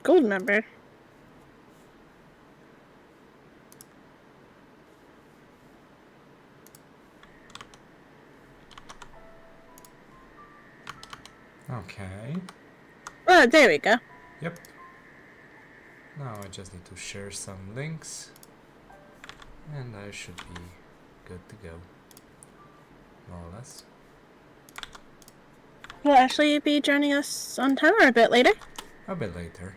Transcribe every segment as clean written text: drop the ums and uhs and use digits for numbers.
Gold member. Okay. Oh, there we go. Yep. Now I just need to share some links. And I should be good to go. More or less. Will Ashley be joining us on time or a bit later? A bit later.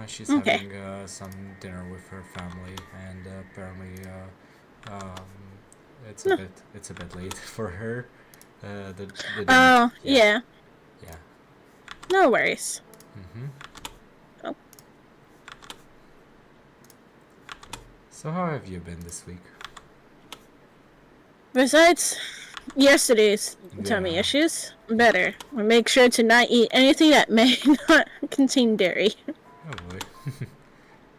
She's Okay. having some dinner with her family, and apparently it's a bit late for her. The dinner. Oh, yeah. Yeah. No worries. Mm-hmm. Oh. So how have you been this week? Besides yesterday's tummy issues, better. We make sure to not eat anything that may not contain dairy. Oh boy.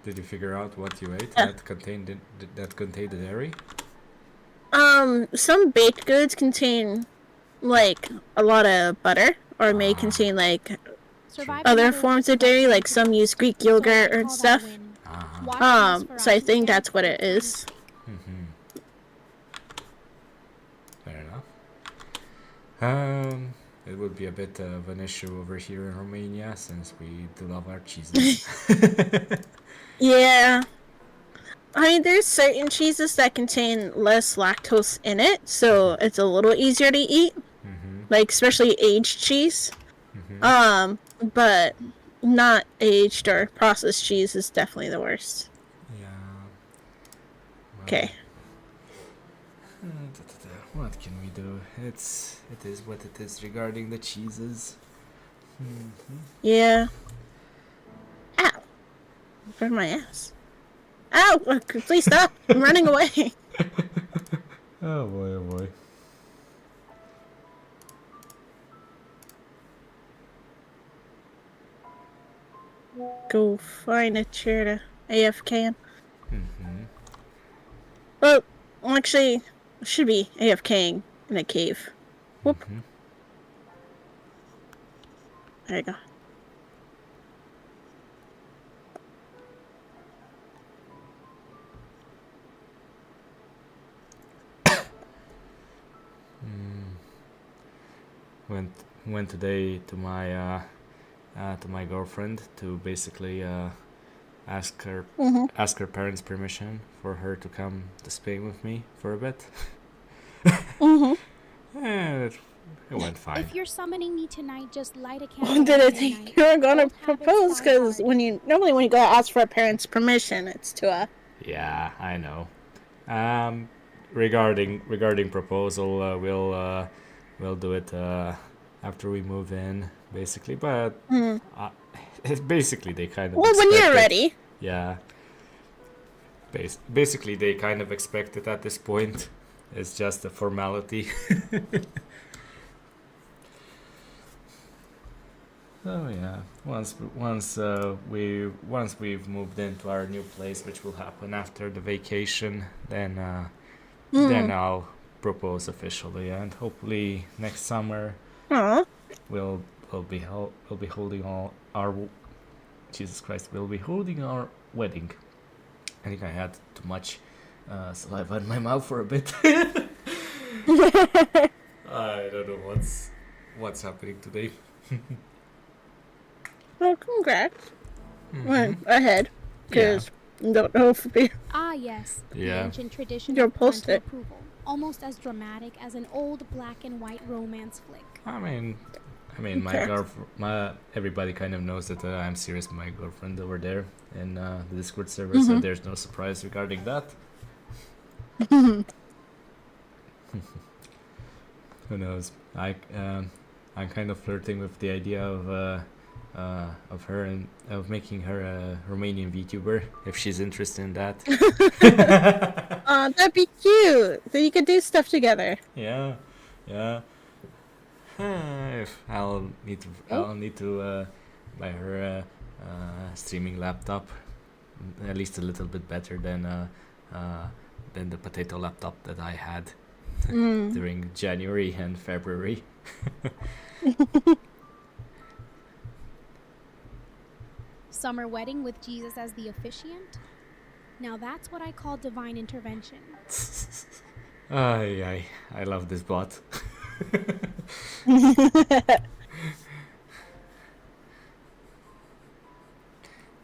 Did you figure out what you ate that contained the dairy? Some baked goods contain like a lot of butter, or may contain like other forms of dairy, like some use Greek yogurt or stuff. So I think that's what it is. Mm-hmm. Fair enough. It would be a bit of an issue over here in Romania since we do love our cheeses. Yeah. I mean, there's certain cheeses that contain less lactose in it, so it's a little easier to eat. Mm-hmm. Like, especially aged cheese. Mm-hmm. But not aged or processed cheese is definitely the worst. Yeah. Okay. What can we do? It is what it is regarding the cheeses. Mm-hmm. Yeah. Ow. For my ass. Ow! Please stop! I'm running away. Oh boy, oh boy. Go find a chair to AFK in. Mm-hmm. Well, actually, should be AFKing in a cave. Whoop. Mm-hmm. There you go. Went today to my girlfriend to basically ask her parents' permission for her to come to Spain with me for a bit. It went fine. If you're summoning me tonight, just light a candle. Did I think you were gonna propose? Because normally when you go ask for a parent's permission, it's to Yeah, I know. Regarding proposal, we'll do it after we move in, basically. But basically, they kind of. Well, when you're ready. Yeah. Basically, they kind of expect it at this point. It's just a formality. Oh yeah. Once we've moved into our new place, which will happen after the vacation, then I'll propose officially, and hopefully next summer we'll be holding all our Jesus Christ, we'll be holding our wedding. I think I had too much saliva in my mouth for a bit. I don't know what's happening today. Well, congrats. Went ahead, because don't know if we... Ah, yes. Yeah. The ancient tradition You'll of post parental it. approval. Almost as dramatic as an old black and white romance flick. I mean, my girlfriend, everybody kind of knows that I'm serious with my girlfriend over there in the Discord server, so there's no surprise regarding that. Who knows? I'm kind of flirting with the idea of her and of making her a Romanian VTuber if she's interested in that. That'd be cute. Then you could do stuff together. Yeah. If I'll need to by her streaming laptop, at least a little bit better than the potato laptop that I had during January and February. Summer wedding with Jesus as the officiant? Now that's what I call divine intervention. I love this bot.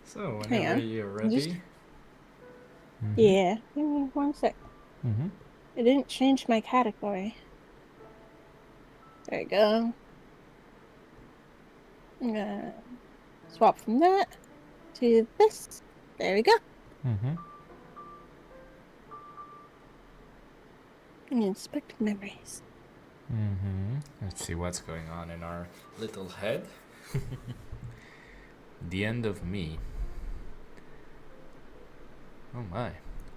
So whenever you're ready. Yeah, give me 1 sec. It didn't change my category. There we go. I'm gonna swap from that to this. There we go. Inspect memories. Let's see what's going on in our little head. The end of me. Oh my,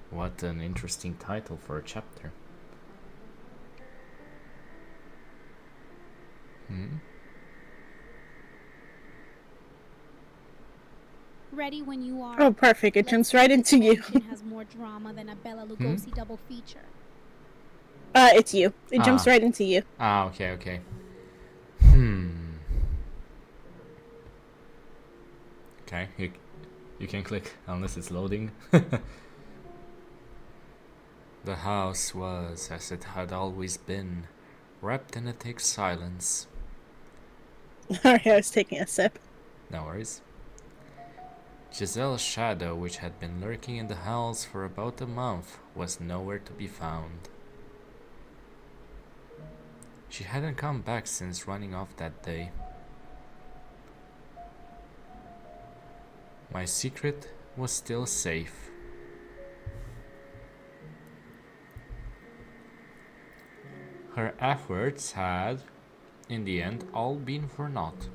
what an interesting title for a chapter. Ready when you are. Oh, perfect. It jumps right into you. Has more drama than a Bela Lugosi double feature. It's you. It jumps right into you. Okay. Okay, you can click unless it's loading. The house was as it had always been, wrapped in a thick silence. Sorry, I was taking a sip. No worries. Giselle's shadow, which had been lurking in the house for about a month, was nowhere to be found. She hadn't come back since running off that day. My secret was still safe. Her efforts had, in the end, all been for naught.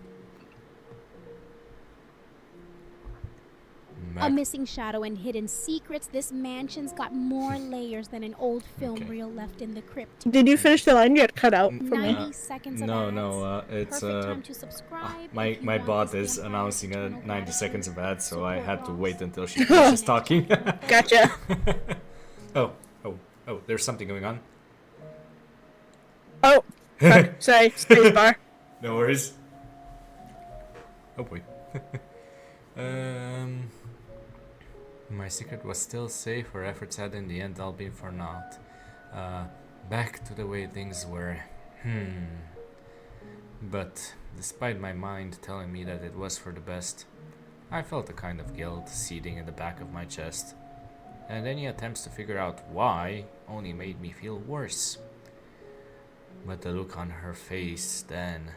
A missing shadow and hidden secrets. This mansion's got more layers than an old film reel left in the crypt. Did you finish the line? You had cut out for 90 seconds of ads. No, it's Perfect time to subscribe. my bot is announcing a 90 seconds of ads, so I had to wait until she finishes talking. Gotcha. Oh, there's something going on. Oh, sorry, spacebar. No worries. Oh boy. My secret was still safe. Her efforts had in the end all been for naught. Back to the way things were. But despite my mind telling me that it was for the best, I felt a kind of guilt seething in the back of my chest. And any attempts to figure out why only made me feel worse. But the look on her face then...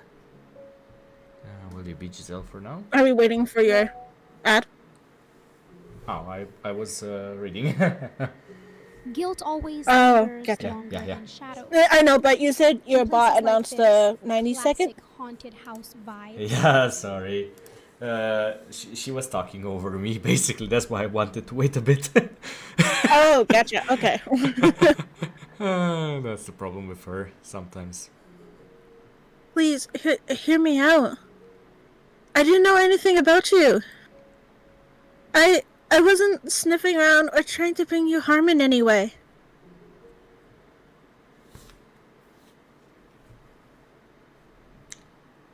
will you be Giselle for now? Are we waiting for your ad? Oh, I was reading. Guilt always gotcha. longer than shadows. I know, but you said your bot announced the 90-second? Haunted house vibe. Yeah, sorry. She was talking over me, basically. That's why I wanted to wait a bit. Oh, gotcha. Okay. That's the problem with her sometimes. Please, hear me out. I didn't know anything about you. I wasn't sniffing around or trying to bring you harm in any way.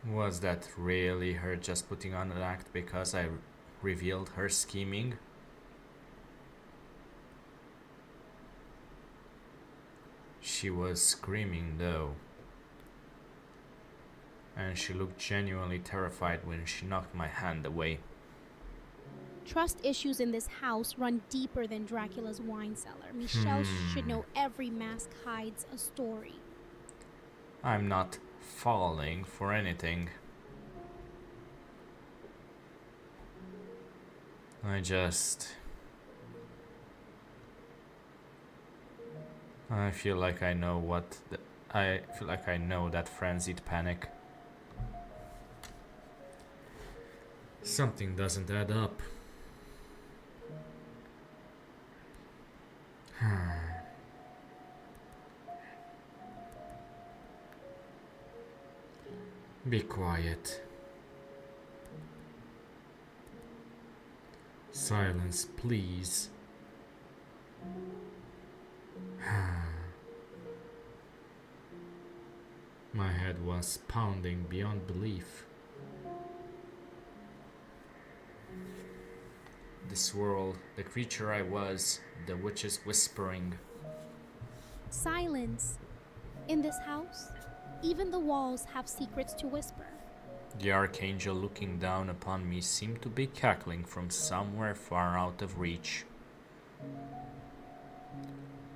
Was that really her just putting on an act because I revealed her scheming? She was screaming though. And she looked genuinely terrified when she knocked my hand away. Trust issues in this house run deeper than Dracula's wine cellar. Michelle should know every mask hides a story. I'm not falling for anything. I feel like I know that frenzied panic. Something doesn't add up. Be quiet. Silence, please. My head was pounding beyond belief. This world, the creature I was, the witches whispering. Silence. In this house, even the walls have secrets to whisper. The archangel looking down upon me seemed to be cackling from somewhere far out of reach.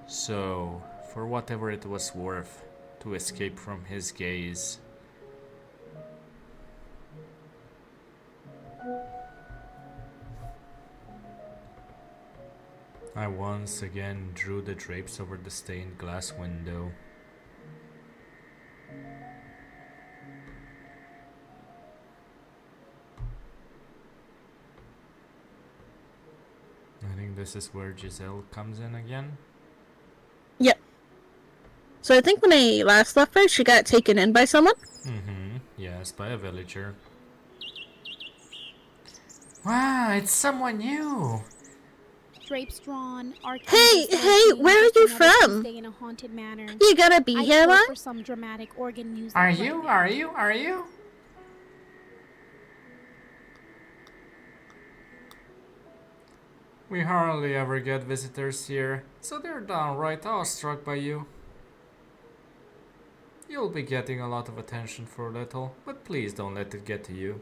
So, for whatever it was worth, to escape from his gaze, I once again drew the drapes over the stained glass window. I think this is where Giselle comes in again. Yep. So I think when I last left her, she got taken in by someone. Yes, by a villager. Wow, it's someone new. Drapes drawn, Hey, where are you from? In a haunted manor. You gotta be here long? For some dramatic organ music. Are you? We hardly ever get visitors here, so they're downright awestruck by you. You'll be getting a lot of attention for a little, but please don't let it get to you.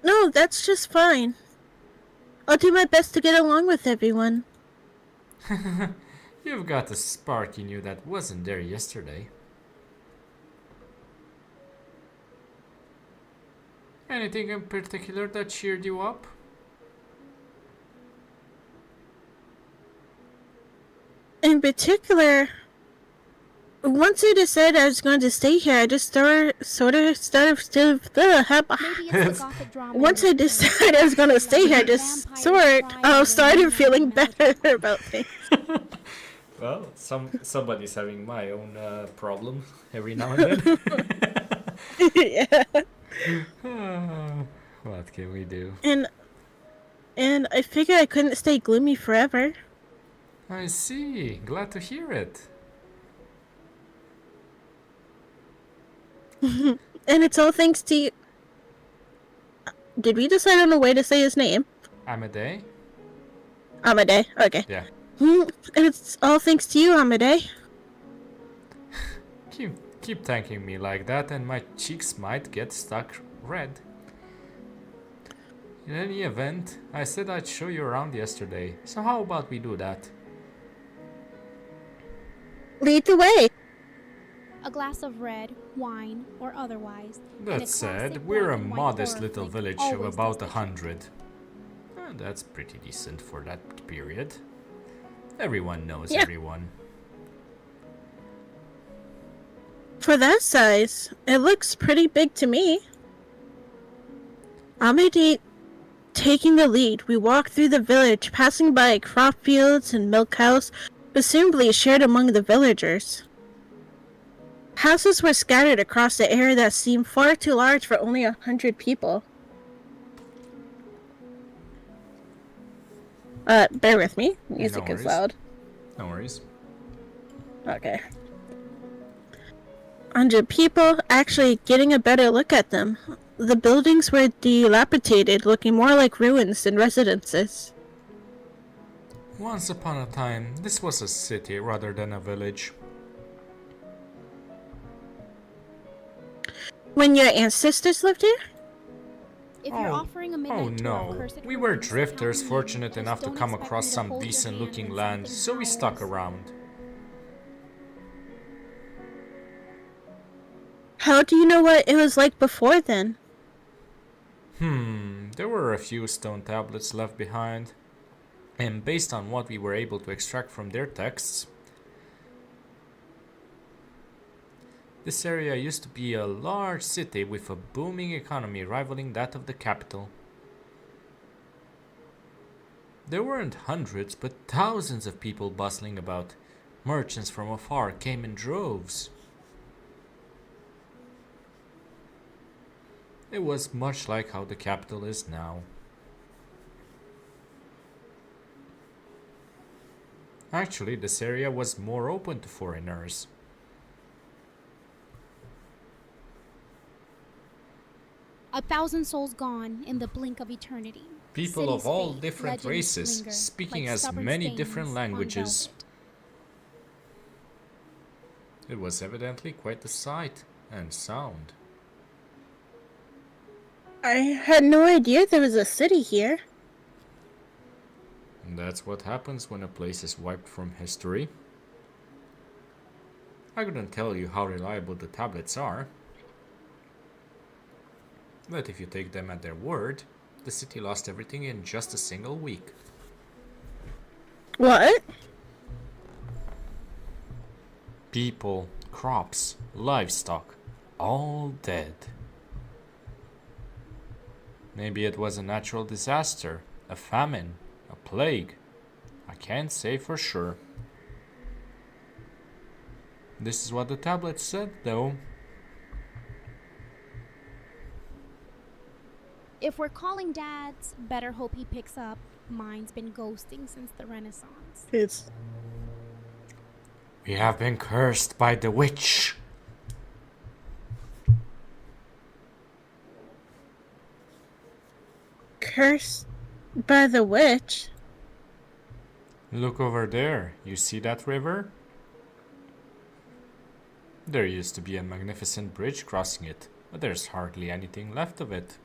No, that's just fine. I'll do my best to get along with everyone. You've got a spark in you that wasn't there yesterday. Anything in particular that cheered you up? In particular, once I decided I was going to stay here, I just once I decided I was going to stay here, I started feeling better about things. Well, somebody's having my own problem every now and then. Yeah. What can we do? And I figured I couldn't stay gloomy forever. I see. Glad to hear it. And it's all thanks to you. Did we decide on a way to say his name? Amadei? Amadei, okay. Yeah. And it's all thanks to you, Amadei. Keep thanking me like that and my cheeks might get stuck red. In any event, I said I'd show you around yesterday, so how about we do that? Lead the way. A glass of red, wine, or otherwise. That said, we're a modest little village of about 100. That's pretty decent for that period. Everyone knows everyone. For that size, it looks pretty big to me. Amadei taking the lead, we walk through the village, passing by crop fields and milk house, presumably shared among the villagers. Houses were scattered across the area that seemed far too large for only 100 people. Bear with me. Music is loud. No worries. Okay. 100 people, actually getting a better look at them. The buildings were dilapidated, looking more like ruins than residences. Once upon a time, this was a city rather than a village. When your ancestors lived here? If you're offering a midnight no. We were drifters fortunate enough to come across some decent looking land, so we stuck around. How do you know what it was like before then? There were a few stone tablets left behind, and based on what we were able to extract from their texts, this area used to be a large city with a booming economy rivaling that of the capital. There weren't hundreds, but thousands of people bustling about. Merchants from afar came in droves. It was much like how the capital is now. Actually, this area was more open to foreigners. "1,000 souls gone in the blink of eternity. People Cities of all fade, different legends races, linger, speaking like as stubborn many stains different on languages. velvet." It was evidently quite a sight and sound. I had no idea there was a city here. And that's what happens when a place is wiped from history. I couldn't tell you how reliable the tablets are, but if you take them at their word, the city lost everything in just a single week. What? People, crops, livestock, all dead. Maybe it was a natural disaster, a famine, a plague. I can't say for sure. This is what the tablet said, though. "If we're calling Dad's, better hope he picks up. Mine's been ghosting since the Renaissance." We have been cursed by the witch. Cursed by the witch? Look over there. You see that river? There used to be a magnificent bridge crossing it, but there's hardly anything left of it.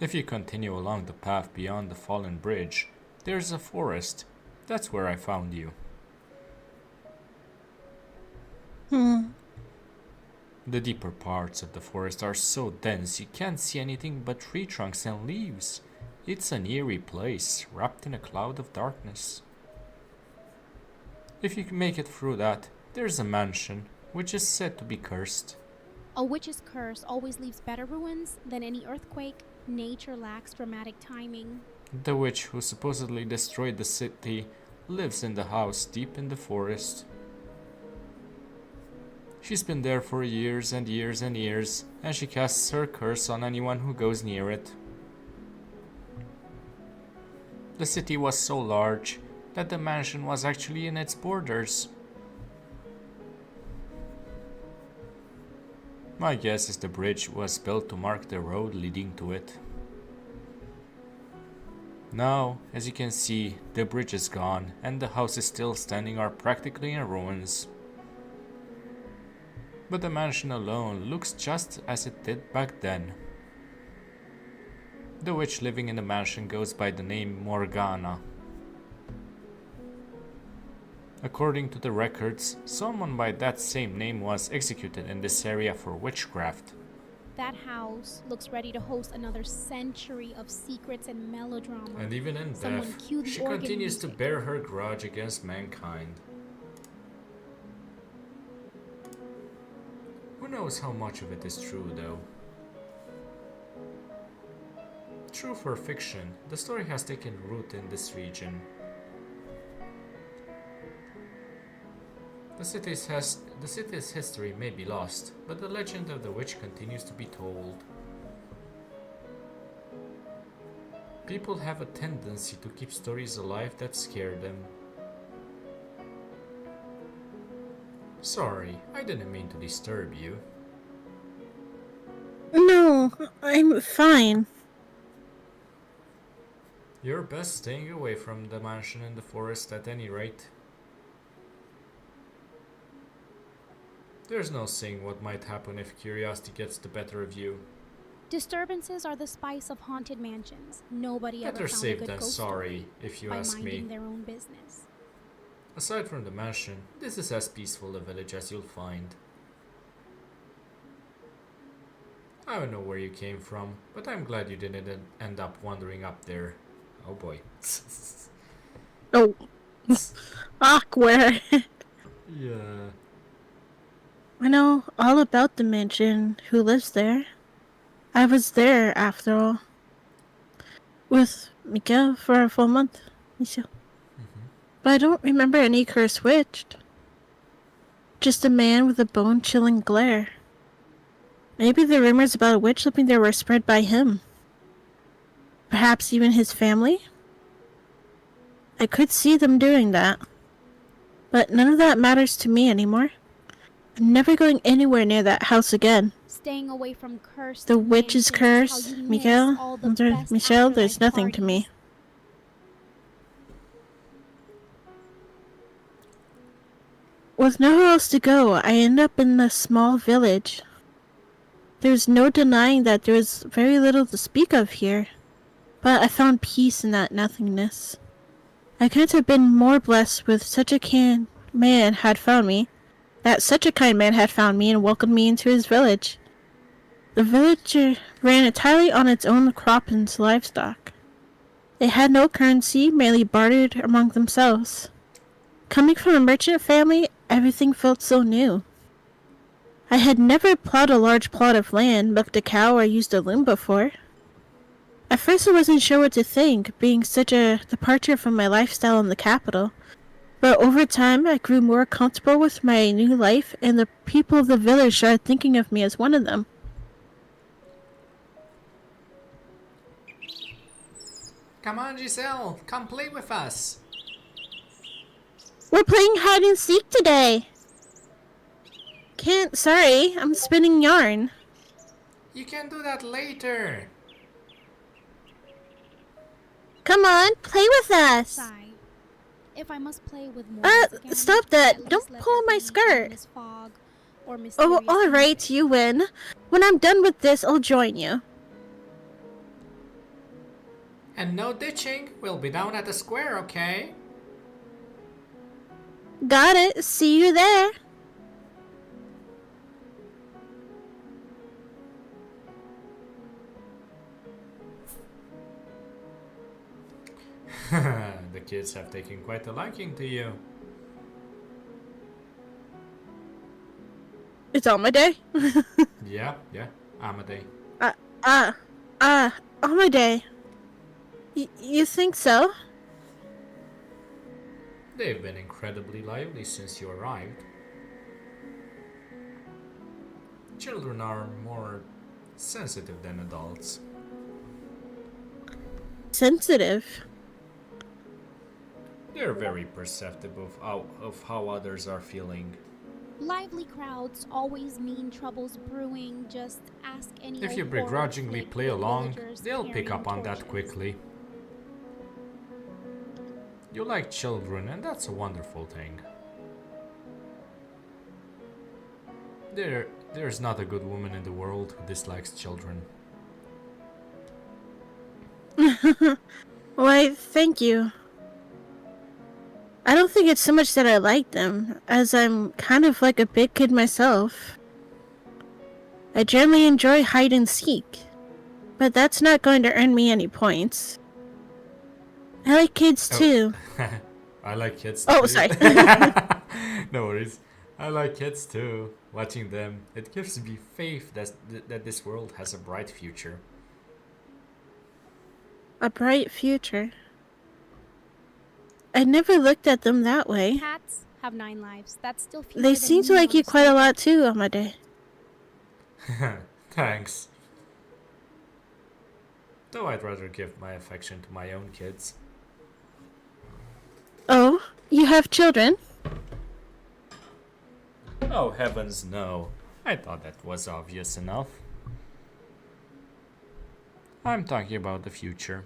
If you continue along the path beyond the fallen bridge, there's a forest. That's where I found you. The deeper parts of the forest are so dense you can't see anything but tree trunks and leaves. It's an eerie place, wrapped in a cloud of darkness. If you can make it through that, there's a mansion, which is said to be cursed. A witch's curse always leaves better ruins than any earthquake. Nature lacks dramatic timing. The witch who supposedly destroyed the city lives in the house deep in the forest. She's been there for years and years and years, and she casts her curse on anyone who goes near it. The city was so large that the mansion was actually in its borders. My guess is the bridge was built to mark the road leading to it. Now, as you can see, the bridge is gone and the houses still standing are practically in ruins. But the mansion alone looks just as it did back then. The witch living in the mansion goes by the name Morgana. According to the records, someone by that same name was executed in this area for witchcraft. That house looks ready to host another century of secrets and melodrama. And even in Someone death, cue the she organ continues to music. bear her grudge against mankind. Who knows how much of it is true, though? Truth or fiction, the story has taken root in this region. The city's history may be lost, but the legend of the witch continues to be told. People have a tendency to keep stories alive that scare them. Sorry, I didn't mean to disturb you. No, I'm fine. You're best staying away from the mansion in the forest at any rate. There's no saying what might happen if curiosity gets the better of you. Disturbances are the spice of haunted mansions. Nobody Better ever found a safe good than ghost sorry, story if you by ask minding me. their own business. Aside from the mansion, this is as peaceful a village as you'll find. I don't know where you came from, but I'm glad you didn't end up wandering up there. Oh boy. Oh. Awkward. Yeah. I know all about the mansion, who lives there. I was there, after all. With Mika for a full month. But I don't remember any cursed witch. Just a man with a bone-chilling glare. Maybe the rumors about a witch living there were spread by him. Perhaps even his family? I could see them doing that. But none of that matters to me anymore. I'm never going anywhere near that house again. Staying away from cursed The witch's mansions, how curse, you miss Miguel. all the best Michelle, afterlife there's nothing to parties. me. With nowhere else to go, I end up in a small village. There's no denying that there was very little to speak of here, but I found peace in that nothingness. I couldn't have been more blessed with such a kind man had found me, that such a kind man had found me and welcomed me into his village. The village ran entirely on its own crop and livestock. They had no currency, merely bartered among themselves. Coming from a merchant family, everything felt so new. I had never plowed a large plot of land, milked a cow, or used a loom before. At first I wasn't sure what to think, being such a departure from my lifestyle in the capital. But over time, I grew more comfortable with my new life, and the people of the village started thinking of me as one of them. Come on, Giselle, come play with us. We're playing hide and seek today. Sorry, I'm spinning yarn. You can do that later. Come on, play with us. Sigh. If I must play with mortals again, Stop that. at Don't least let pull there my be skirt. endless fog or Oh, mysterious alright, music. you win. When I'm done with this, I'll join you. And no ditching. We'll be down at the square, okay? Got it. See you there. The kids have taken quite a liking to you. It's on my day. Yeah, Amadei. On my day. You think so? They've been incredibly lively since you arrived. Children are more sensitive than adults. Sensitive. They're very perceptive of how others are feeling. Lively crowds always mean troubles brewing. Just ask any If old you begrudgingly horror play flick with along, villagers they'll pick carrying up on that torches. quickly. You like children, and that's a wonderful thing. There's not a good woman in the world who dislikes children. Why, thank you. I don't think it's so much that I like them, as I'm kind of like a big kid myself. I generally enjoy hide and seek, but that's not going to earn me any points. I like kids too. I like kids Oh, too. sorry. No worries. I like kids too. Watching them, it gives me faith that this world has a bright future. A bright future. I never looked at them that way. Cats have 9 lives. That's still fewer They than seem to me like on you a quite a stable. lot too, Amade. Thanks. Though I'd rather give my affection to my own kids. Oh, you have children? Oh heavens no. I thought that was obvious enough. I'm talking about the future.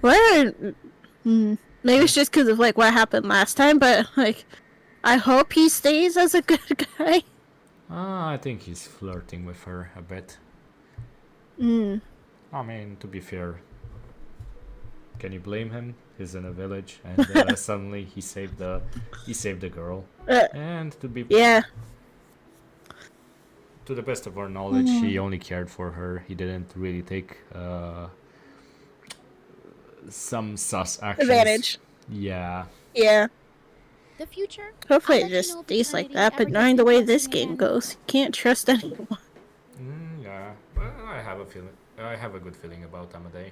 What? Maybe it's just because of like what happened last time, but like, I hope he stays as a good guy. I think he's flirting with her a bit. I mean, to be fair, can you blame him? He's in a village, and suddenly he saved the girl. And Yeah. to the best of our knowledge, he only cared for her. He didn't really take some sus actions. Advantage. Yeah. Yeah. The future? Hopefully I'll it let you just know if stays like eternity that, ever but gives knowing me the way blessing this game again. goes, you can't trust anyone. Yeah. But I have a feeling. I have a good feeling about Amadei.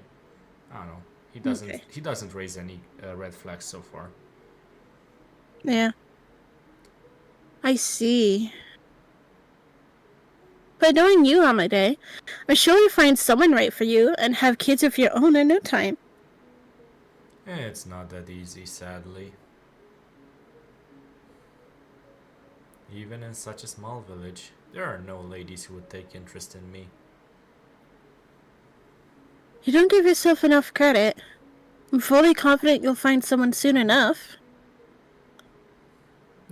I don't know. He doesn't. Okay. He doesn't raise any red flags so far. Yeah. I see. But knowing you, Amade, I'm sure you'll find someone right for you and have kids of your own in no time. It's not that easy, sadly. Even in such a small village, there are no ladies who would take interest in me. You don't give yourself enough credit. I'm fully confident you'll find someone soon enough.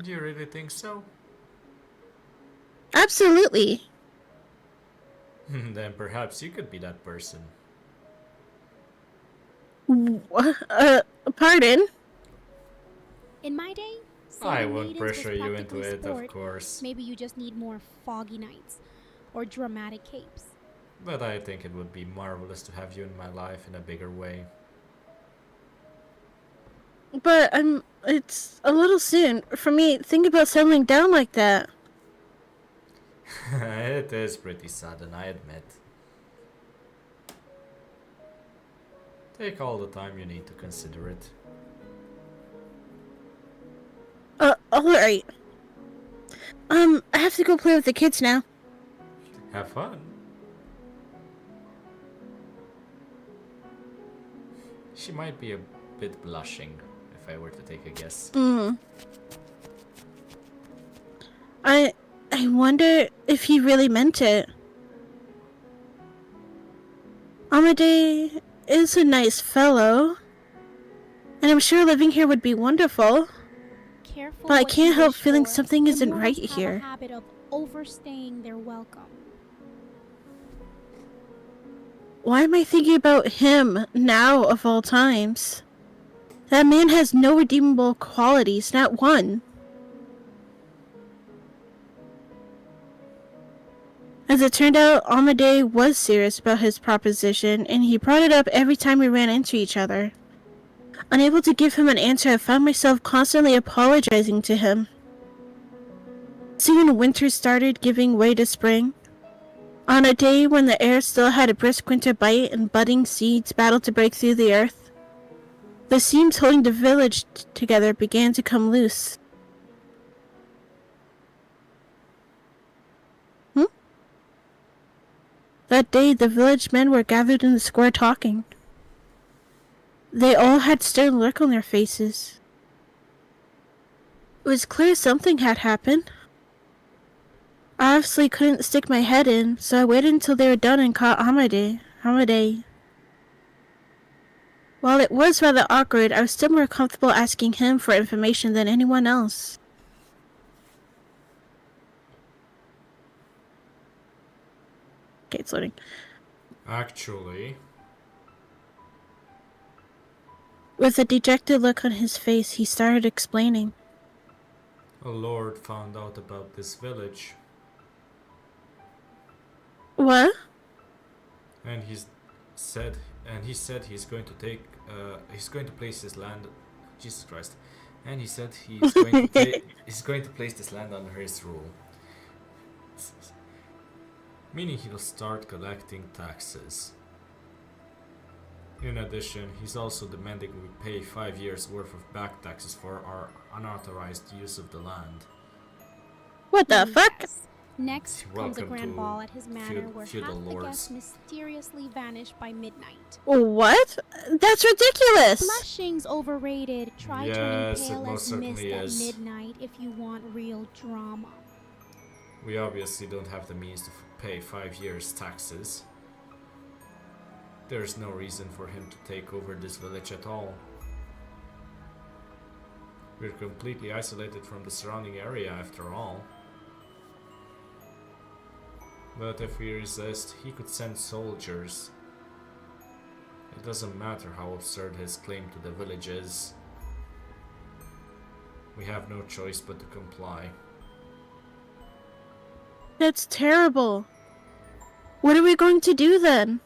Do you really think so? Absolutely. Then perhaps you could be that person. Pardon? In my day, I saving won't maidens pressure was you into practically it, sport. of course. Maybe you just need more foggy nights or dramatic capes. But I think it would be marvelous to have you in my life in a bigger way. But it's a little soon for me. Think about settling down like that. It is pretty sudden, I admit. Take all the time you need to consider it. Alright. I have to go play with the kids now. Have fun. She might be a bit blushing, if I were to take a guess. I wonder if he really meant it. Amade is a nice fellow, and I'm sure living here would be wonderful. Careful But I what can't you help wish feeling for. something isn't Immortals right have here. a habit of overstaying their welcome. Why am I thinking about him now of all times? That man has no redeemable qualities, not one. As it turned out, Amade was serious about his proposition, and he brought it up every time we ran into each other. Unable to give him an answer, I found myself constantly apologizing to him. Soon winter started giving way to spring. On a day when the air still had a brisk winter bite and budding seeds battled to break through the earth, the seams holding the village together began to come loose. That day, the village men were gathered in the square talking. They all had stern look on their faces. It was clear something had happened. I obviously couldn't stick my head in, so I waited until they were done and caught Amade. While it was rather awkward, I was still more comfortable asking him for information than anyone else. Okay, it's loading. Actually, With a dejected look on his face, he started explaining. a lord found out about this village, What? and he said he's going to take he's going to place his land. Jesus Christ! And he said he's going to place this land under his rule. Meaning he'll start collecting taxes. In addition, he's also demanding we pay 5 years worth of back taxes for our unauthorized use of the land. What the fuck? Yes. Next comes a Welcome grand to ball at his manor where feudal half the lords. guests mysteriously vanish by midnight. What? That's ridiculous! Blushing's overrated. Try Yes, it turning pale most as mist certainly at is. midnight if you want real drama. We obviously don't have the means to pay 5 years taxes. There's no reason for him to take over this village at all. We're completely isolated from the surrounding area after all. But if we resist, he could send soldiers. It doesn't matter how absurd his claim to the village is. We have no choice but to comply. That's terrible. What are we going to do then?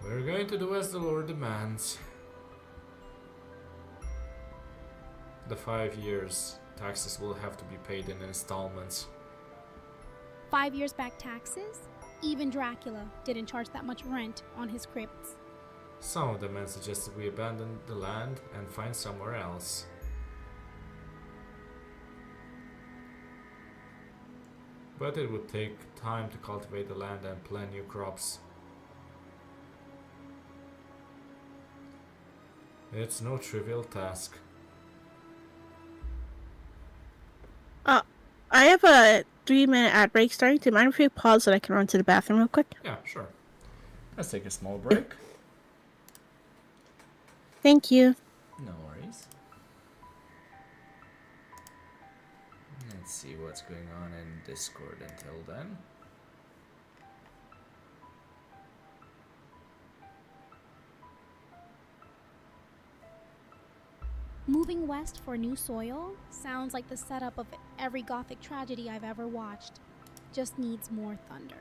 We're going to do as the Lord demands. The 5 years taxes will have to be paid in installments. 5 years back taxes? Even Dracula didn't charge that much rent on his crypts. Some of the men suggested we abandon the land and find somewhere else. but it would take time to cultivate the land and plant new crops. It's no trivial task. I have a 3-minute ad break starting. Do you mind if we pause so that I can run to the bathroom real quick? Yeah, sure. Let's take a small break. Thank you. No worries. Let's see what's going on in Discord until then. Moving west for new soil sounds like the setup of every gothic tragedy I've ever watched. Just needs more thunder.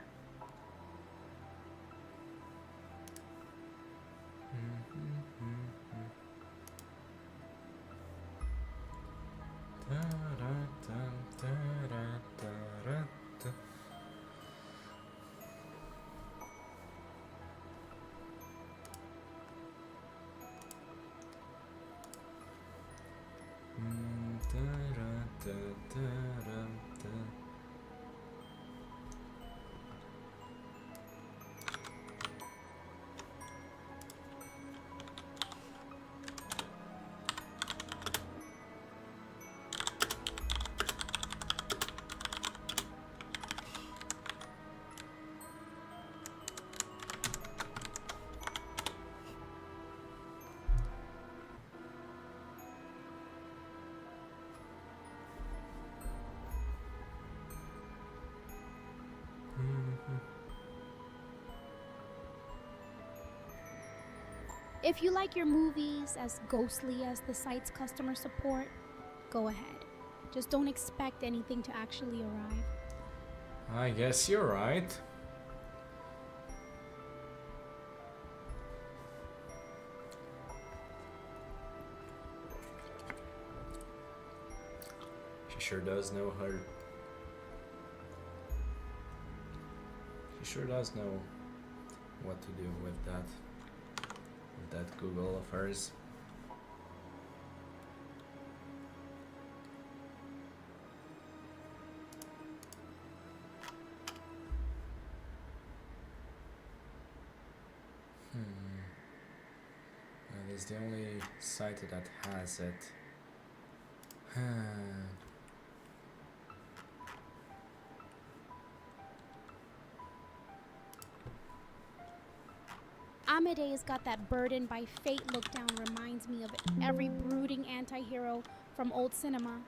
If you like your movies as ghostly as the site's customer support, go ahead. Just don't expect anything to actually arrive. I guess you're right. She sure does know her. She sure does know what to do with that Google of hers. That is the only site that has it. Amade's got that burdened by fate look down, reminds me of every brooding anti-hero from old cinema.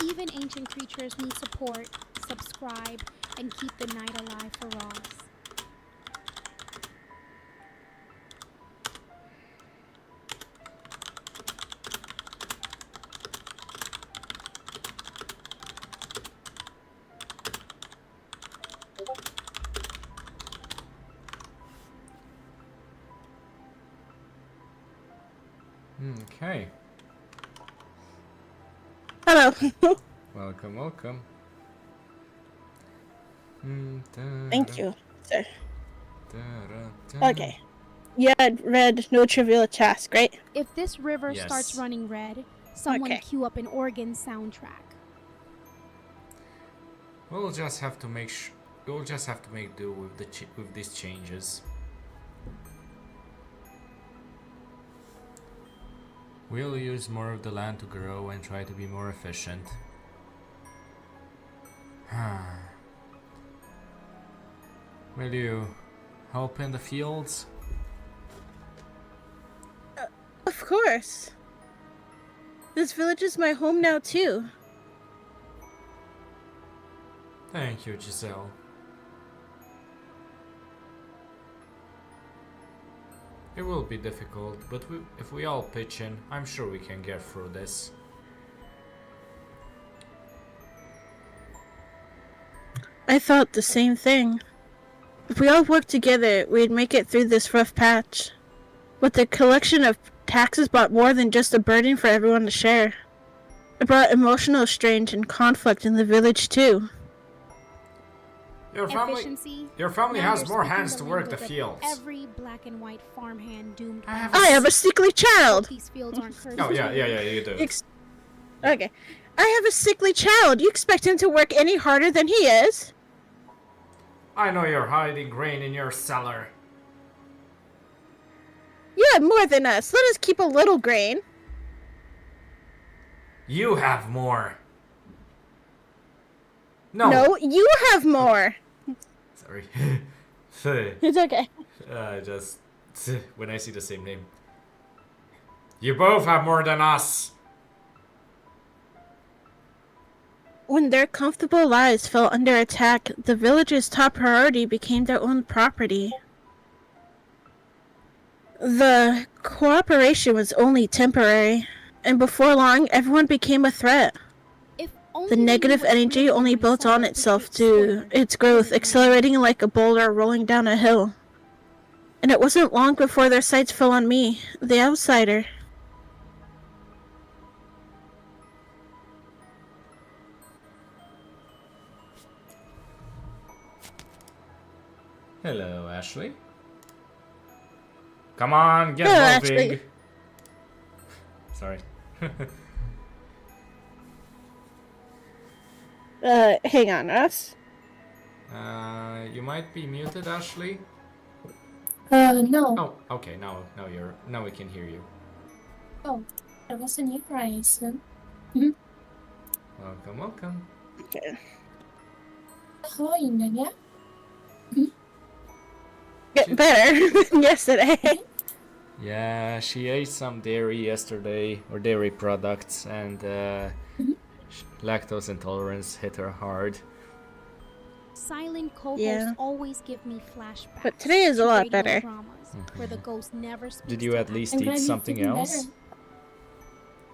Even ancient creatures need support, subscribe, and keep the night alive for Ross. Okay. Hello. Welcome, welcome. Thank you, sir. Okay. You had read no trivial task, right? If this river Yes. starts running red, someone Okay. cue up an organ soundtrack. We'll just have to make we'll just have to make do with with these changes. We'll use more of the land to grow and try to be more efficient. Will you help in the fields? Of course. This village is my home now, too. Thank you, Giselle. It will be difficult, but if we all pitch in, I'm sure we can get through this. I thought the same thing. If we all worked together, we'd make it through this rough patch. But the collection of taxes brought more than just a burden for everyone to share. It brought emotional strain and conflict in the village, too. Your family Now has you're more speaking hands the to work the language of fields. Every black and white farmhand doomed. I have I have a sickly child! These fields aren't cursed. Oh, yeah, you do. Okay. I have a sickly child. You expect him to work any harder than he is? I know you're hiding grain in your cellar. You have more than us. Let us keep a little grain. You have more. No. No, you have more. Sorry. It's okay. Just when I see the same name. You both have more than us. When their comfortable lives fell under attack, the villagers' top priority became their own property. The cooperation was only temporary, and before long, everyone became a threat. If only The they knew negative what's energy really only on built cellar, on we itself could to swear. its growth, Really accelerating like a boulder rolling down a hill. And it wasn't long before their sights fell on me, the outsider. Hello, Ashley. Come on, get Hello, moving. Ashley. Sorry. Hang on, Russ. You might be muted, Ashley. No. Oh, okay. Now we can hear you. Oh, that was a new prize. Welcome. Okay. How are you, Nanya? Get better than yesterday. Yeah, she ate some dairy yesterday, or dairy products, and lactose intolerance hit her hard. Silent co-hosts Yeah. always give me flashbacks. But today is a to lot radio better. Dramas, where the ghost never speaks. Did you to at us. least I'm eat glad you're something feeling else? better.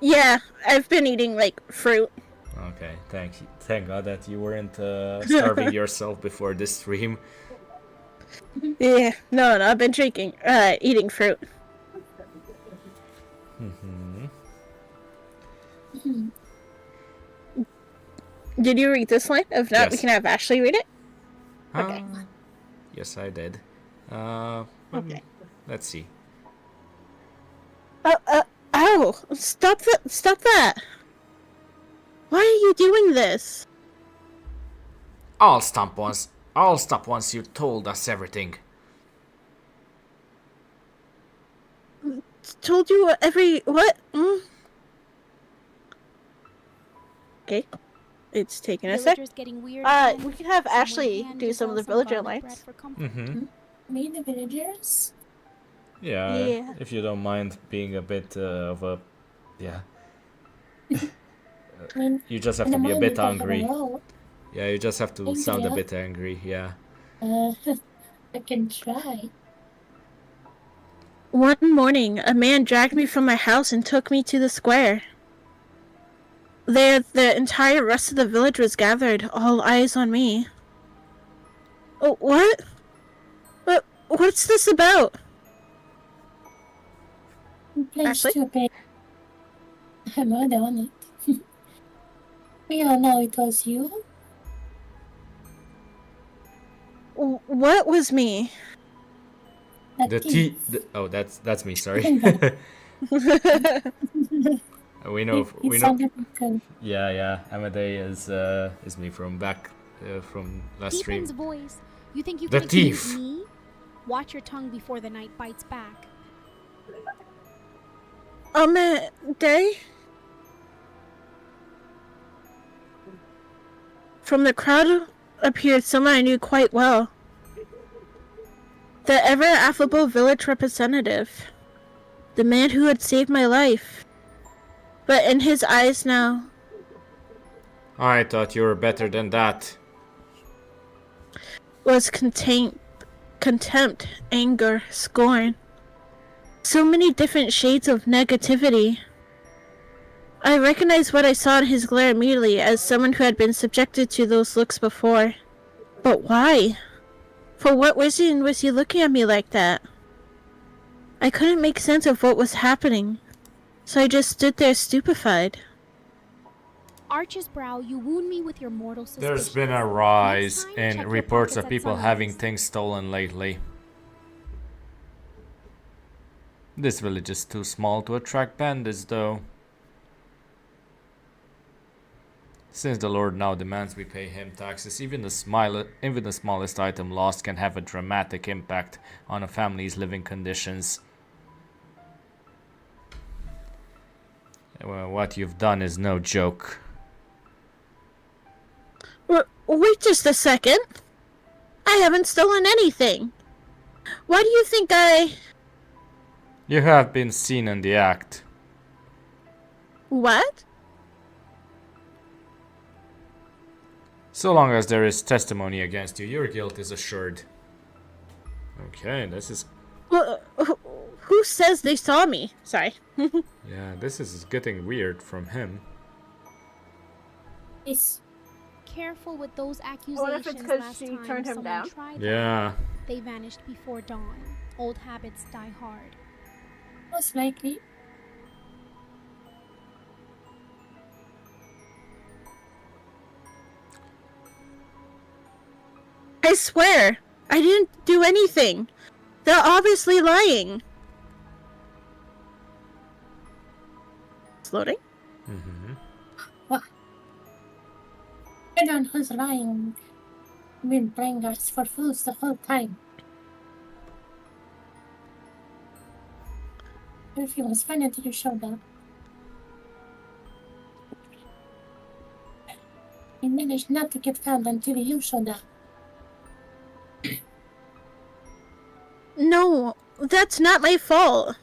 Yeah, I've been eating, like, fruit. Okay, thank God that you weren't starving yourself before this stream. Yeah, no, I've been eating fruit. Did you read this line? If not, we Yes. can have Ashley read it. Okay. Yes, I did. Okay. Let's see. Ow! Stop that! Why are you doing this? I'll stop once you told us everything. Told you what? Okay. It's taking a sec. Villagers getting weird We can have Someone Ashley hand do some of the Giselle villager garlic bread lines. for comfort. Me and the villagers? Yeah, if you don't mind being a bit of a... Yeah. I mean, You just have in to the be a morning bit I have a angry. roll. Yeah, you just have to Thank sound a you. bit angry, yeah. I can try. One morning, a man dragged me from my house and took me to the square. There, the entire rest of the village was gathered, all eyes on me. Oh, what? What's this about? Place Ashley? to pay. I'm not on it. We all know it was you. What was me? The tea... Oh, that's me, sorry. we know... It sounded good. Yeah. Amadeus is me from back... from last stream. Deepen's voice. You think you The can accuse thief. me? Watch your tongue before the night bites back. Day? From the crowd appeared someone I knew quite well. The ever-affable village representative. The man who had saved my life. But in his eyes now, I thought you were better than that. was contempt, anger, scorn. So many different shades of negativity. I recognized what I saw in his glare immediately as someone who had been subjected to those looks before. But why? For what reason was he looking at me like that? I couldn't make sense of what was happening, so I just stood there stupefied. Arch's brow, you wound me with your mortal suspicion. There's been a rise Next time, in check your reports pockets of at people sunrise. having things stolen lately. This village is too small to attract bandits, though. Since the Lord now demands we pay him taxes, even the smallest item lost can have a dramatic impact on a family's living conditions. Well, what you've done is no joke. Wait just a second. I haven't stolen anything. Why do you think You have been seen in the act. What? So long as there is testimony against you, your guilt is assured. Okay, this is... Well, who says they saw me? Sorry. Yeah, this is getting weird from him. It's Careful with those accusations. What if it's 'cause last she time turned him someone down? tried Yeah. that. They vanished before dawn. Old habits die hard. Most likely. I swear, I didn't do anything. They're obviously lying. It's loading. What? I don't know who's lying. I've been playing us for fools the whole time. Everything was fine until you showed up. I managed not to get found until you showed up. No, that's not my fault.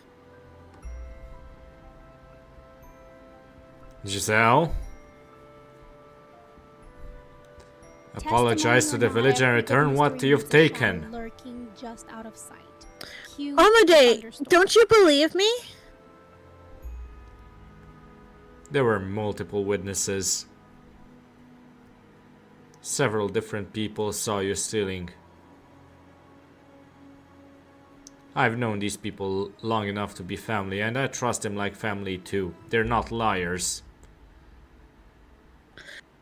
Giselle? Apologize to the village and return what you've taken. Lurking just out of sight. Amade, don't you believe me? There were multiple witnesses. Several different people saw you stealing. I've known these people long enough to be family, and I trust them like family too. They're not liars.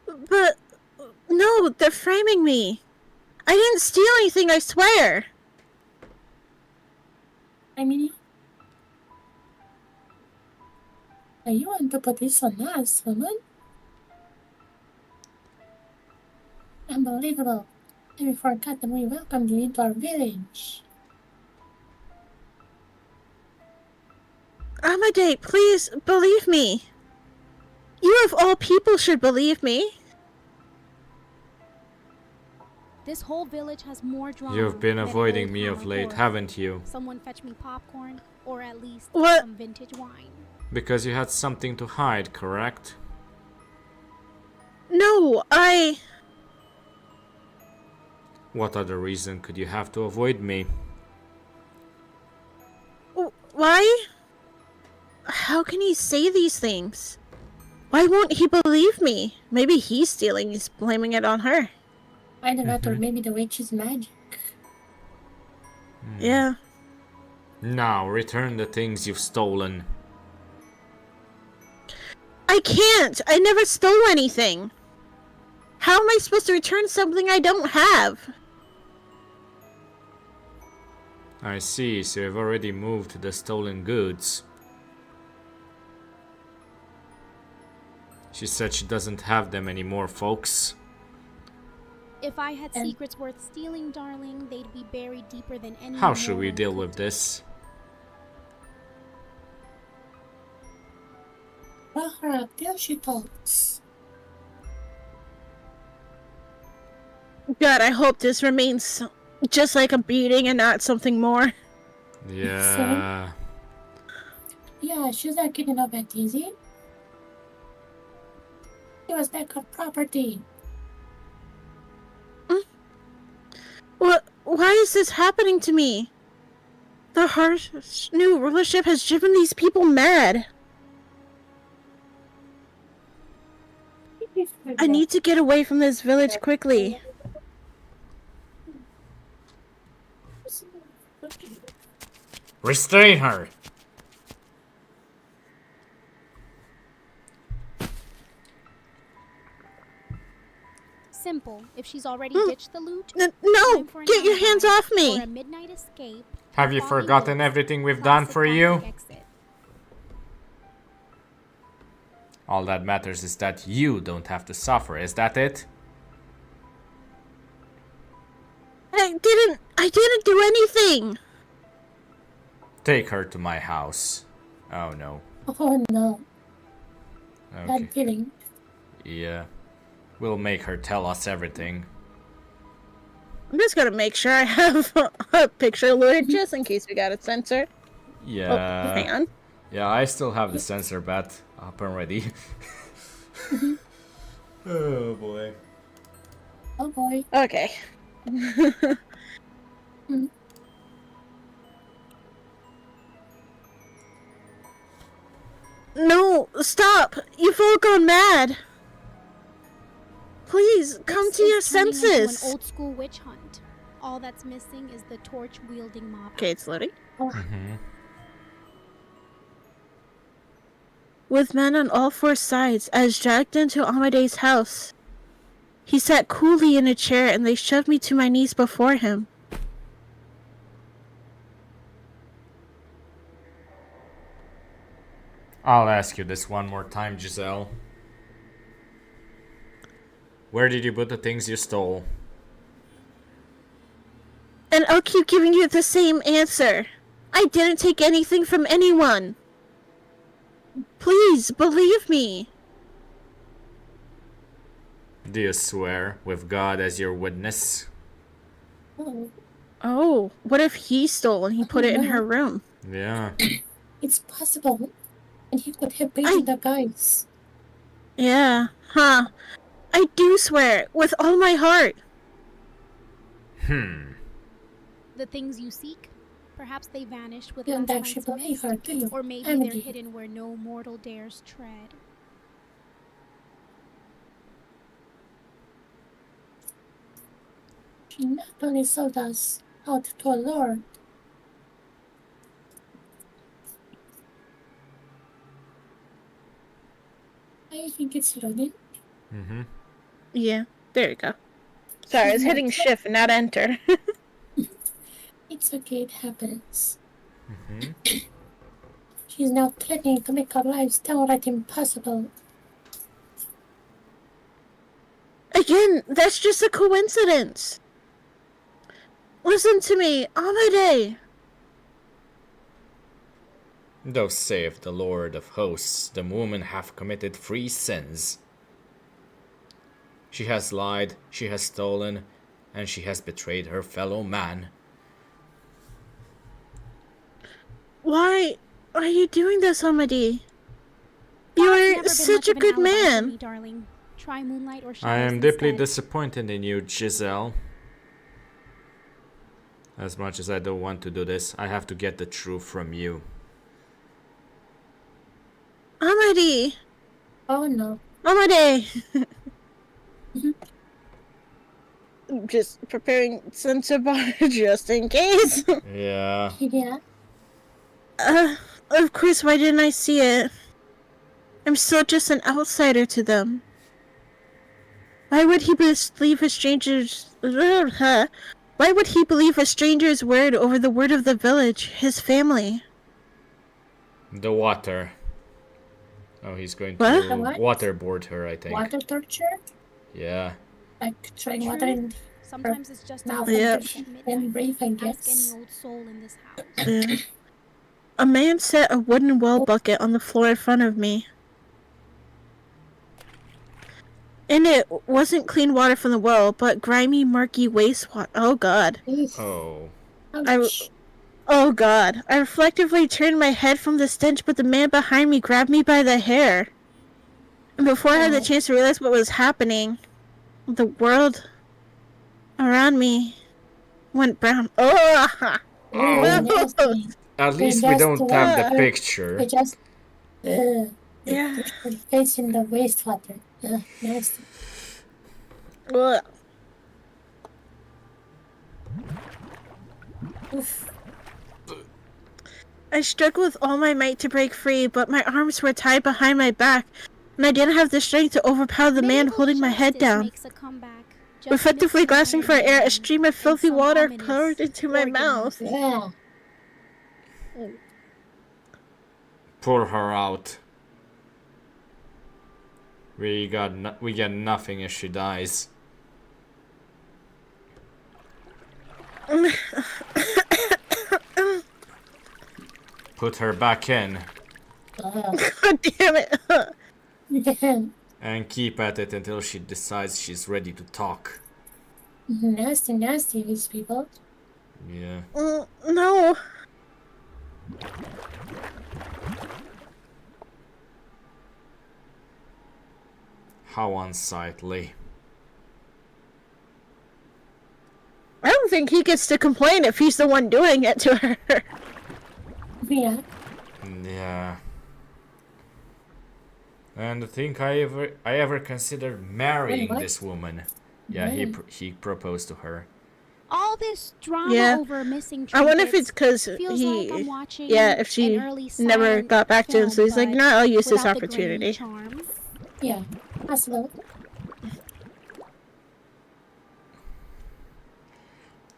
But no, they're framing me. I didn't steal anything, I swear. I mean, you want to put this on us, woman? Unbelievable. I forgot that we welcomed you into our village. Amade, please believe me. You of all people should believe me. This whole village has more drama. You've been avoiding me of late, haven't you? Someone fetch me popcorn, or at least What? some vintage wine. Because you had something to hide, correct? No, What other reason could you have to avoid me? Why? How can he say these things? Why won't he believe me? Maybe he's stealing, he's blaming it on her. Either that or maybe the witch's magic. Yeah. Now, return the things you've stolen. I can't! I never stole anything! How am I supposed to return something I don't have? I see, so you've already moved the stolen goods. She said she doesn't have them anymore, folks. If I had secrets worth stealing, darling, they'd be buried deeper than any. How should we deal with this? Well, her up till she talks. God, I hope this remains just like a beating and not something more. Yeah. Yeah, she's not getting up that easy. It was that good property. What? Why is this happening to me? The harsh new rulership has driven these people mad. I need to get away from this village quickly. Restrain her! Simple. If she's already ditched the loot, No! Get your hands off me! or a midnight escape. Have you forgotten everything we've done for you? All that matters is that you don't have to suffer, is that it? I didn't do anything! Take her to my house. Oh no. Oh no. Okay. Bad feeling. Yeah. We'll make her tell us everything. I'm just gonna make sure I have a picture loaded just in case we got it censored. Yeah. Oh, hang on. Yeah, I still have the sensor bat up and ready. Oh boy. Oh boy. Okay. No, stop! You've all gone mad! Please, come to your senses! An old school witch hunt. All that's missing is the torch-wielding mob. Okay, it's loading. Mm-hmm. With men on all four sides, I was dragged into Amade's house. He sat coolly in a chair and they shoved me to my knees before him. I'll ask you this one more time, Giselle. Where did you put the things you stole? And I'll keep giving you the same answer. I didn't take anything from anyone. Please, believe me. Do you swear, with God as your witness? Oh, what if he stole and he put it in her room? Yeah. It's possible. And he could have been the guys. Yeah, huh. I do swear, with all my heart. The things you seek? Perhaps they vanished with You last don't actually night's believe mist. her, do you? Or maybe Amity. they're hidden where no mortal dares tread. She not only sold us out to a lord. I think it's loading. Mm-hmm. Yeah, there you go. Sorry, I was hitting shift and not enter. It's okay, it happens. Mm-hmm. She's now threatening to make our lives downright impossible. Again, that's just a coincidence. Listen to me, Amade. Thus saith the Lord of hosts, the woman hath committed 3 sins. She has lied, she has stolen, and she has betrayed her fellow man. Why are you doing this, Amade? You God's are never been such much a of an good alibi for man. me, darling. Try moonlight or I shadows am deeply instead. disappointed in you, Giselle. As much as I don't want to do this, I have to get the truth from you. Amade. Oh no. Amade. Just preparing sense bar just in case. Yeah. Yeah. Of course, why didn't I see it? I'm still just an outsider to them. Why would he believe a stranger's... Why would he believe a stranger's word over the word of the village, his family? The water. Oh, he's going What? to What? waterboard her, I think. Water torture? Yeah. Like throwing water True. in Sometimes it's just mouth as Yeah. and at midnight. then breathe, I Ask any guess. old soul in this house. Yeah. A man set a wooden well bucket on the floor in front of me. In it wasn't clean water from the well, but grimy, murky wastewater. Oh god. Oh. Ouch. Oh god. I reflectively turned my head from the stench, but the man behind me grabbed me by the hair. And before I had the chance to realize what was happening, the world around me went brown. Oh! Oh, nasty. At They least we just don't have the They picture. just they Yeah. put her face in the wastewater. Nasty. Ugh. Oof. I struggled with all my might to break free, but my arms were tied behind my back, and I didn't have the strength to overpower the man Medieval holding my head justice down. makes a comeback. Just Effectively missing glassing her for air, a name stream of and filthy some water ominous poured into my organ mouth. Yeah. Pour her out. We get nothing if she dies. Put her back in God damn it. Yeah. and keep at it until she decides she's ready to talk. Nasty, nasty, these people. Yeah. No. How unsightly. I don't think he gets to complain if he's the one doing it to her. Yeah. Yeah. And I think I ever considered marrying Wait, what? this woman. Yeah, he proposed to her. All this drama over missing trinkets. I wonder if it's because feels like I'm watching if she an early never got back to him, so he's like, no, I'll use this without the opportunity. grainy charm. Yeah, absolutely.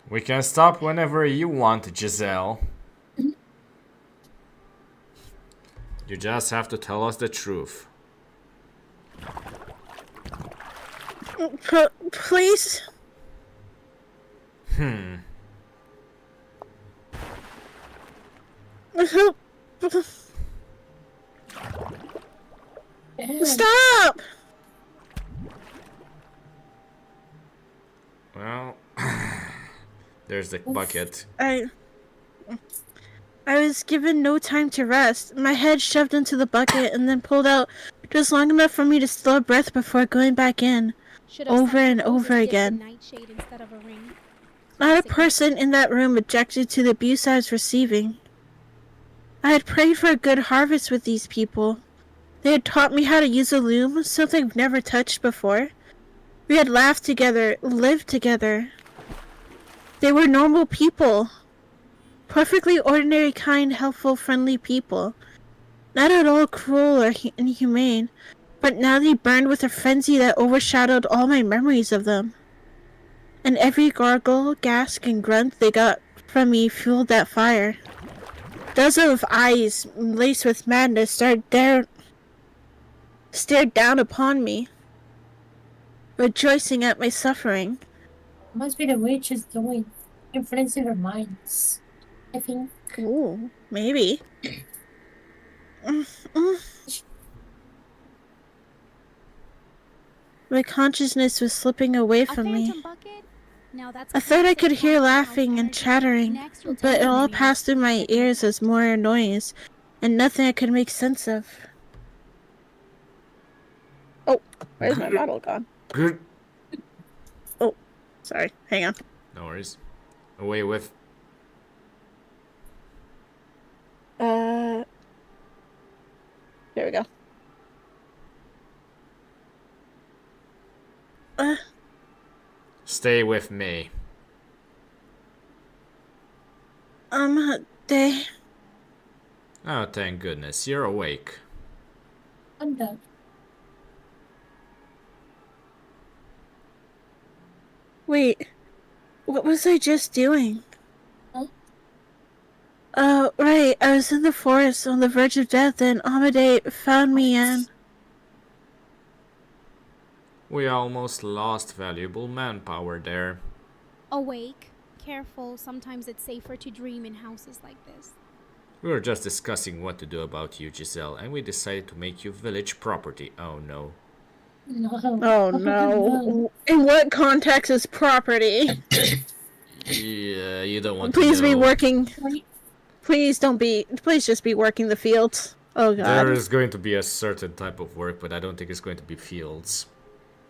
We can stop whenever you want, Giselle. You just have to tell us the truth. Please? Stop! Well, there's the bucket. I was given no time to rest. My head shoved into the bucket and then pulled out just long enough for me to still a breath before going back in. Over and over again. Not a person in that room objected to the abuse I was receiving. I had prayed for a good harvest with these people. They had taught me how to use a loom, something I've never touched before. We had laughed together, lived together. They were normal people. Perfectly ordinary, kind, helpful, friendly people. Not at all cruel or inhumane, but now they burned with a frenzy that overshadowed all my memories of them. And every gargle, gasp, and grunt they got from me fueled that fire. Dozens of eyes, laced with madness, stared down upon me, rejoicing at my suffering. Must be the way she's doing, influencing her minds, I think. Ooh, maybe. My consciousness was slipping away from me. I thought I could hear laughing and chattering, but it all passed through my ears as more noise, and nothing I could make sense of. Oh, where's my bottle gone? Oh, sorry. Hang on. No worries. Away with. There we go. Stay with me. They... Oh, thank goodness, you're awake. I'm done. Wait, what was I just doing? Huh? Right, I was in the forest on the verge of death and Amade found me and... We almost lost valuable manpower there. Awake, careful, sometimes it's safer to dream in houses like this. We were just discussing what to do about you, Giselle, and we decided to make you village property. Oh no. No. Oh no. In what context is property? Yeah, you don't want Please to know. be working. Please just be working the fields. Oh god. There is going to be a certain type of work, but I don't think it's going to be fields.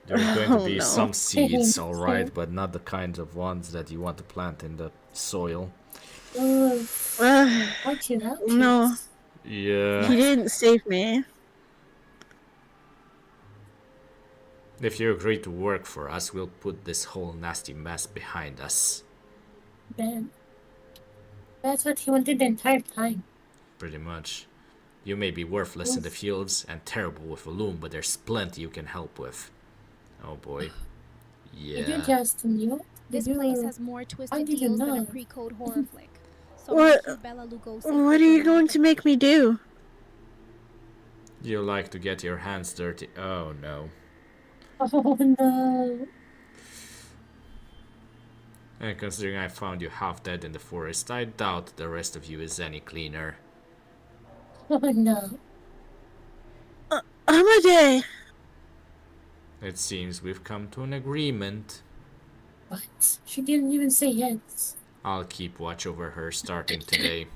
There's going to be some seeds, alright, but not the kinds of ones that you want to plant in the soil. No. Yeah. He didn't save me. If you agree to work for us, we'll put this whole nasty mess behind us. Ben. That's what he wanted the entire time. Pretty much. You may be worthless in the fields and terrible with a loom, but there's plenty you can help with. Oh boy. Yeah. Did you just knew? This place has more twisted deals than a pre-code horror flick. So What are you going to make me do? You like to get your hands dirty. Oh no. Oh no. And considering I found you half dead in the forest, I doubt the rest of you is any cleaner. Oh no. Amade! It seems we've come to an agreement. What? She didn't even say yes. I'll keep watch over her starting today.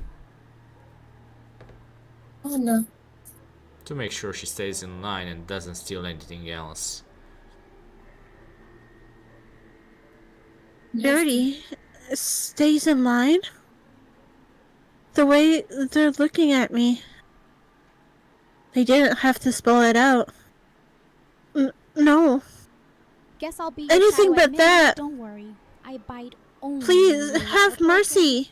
Oh no. To make sure she stays in line and doesn't steal anything else. Dirty stays in line? The way they're looking at me. They didn't have to spell it out. No. Guess I'll be anything but that. Don't worry. I bite only Please, knew what have was broken. mercy.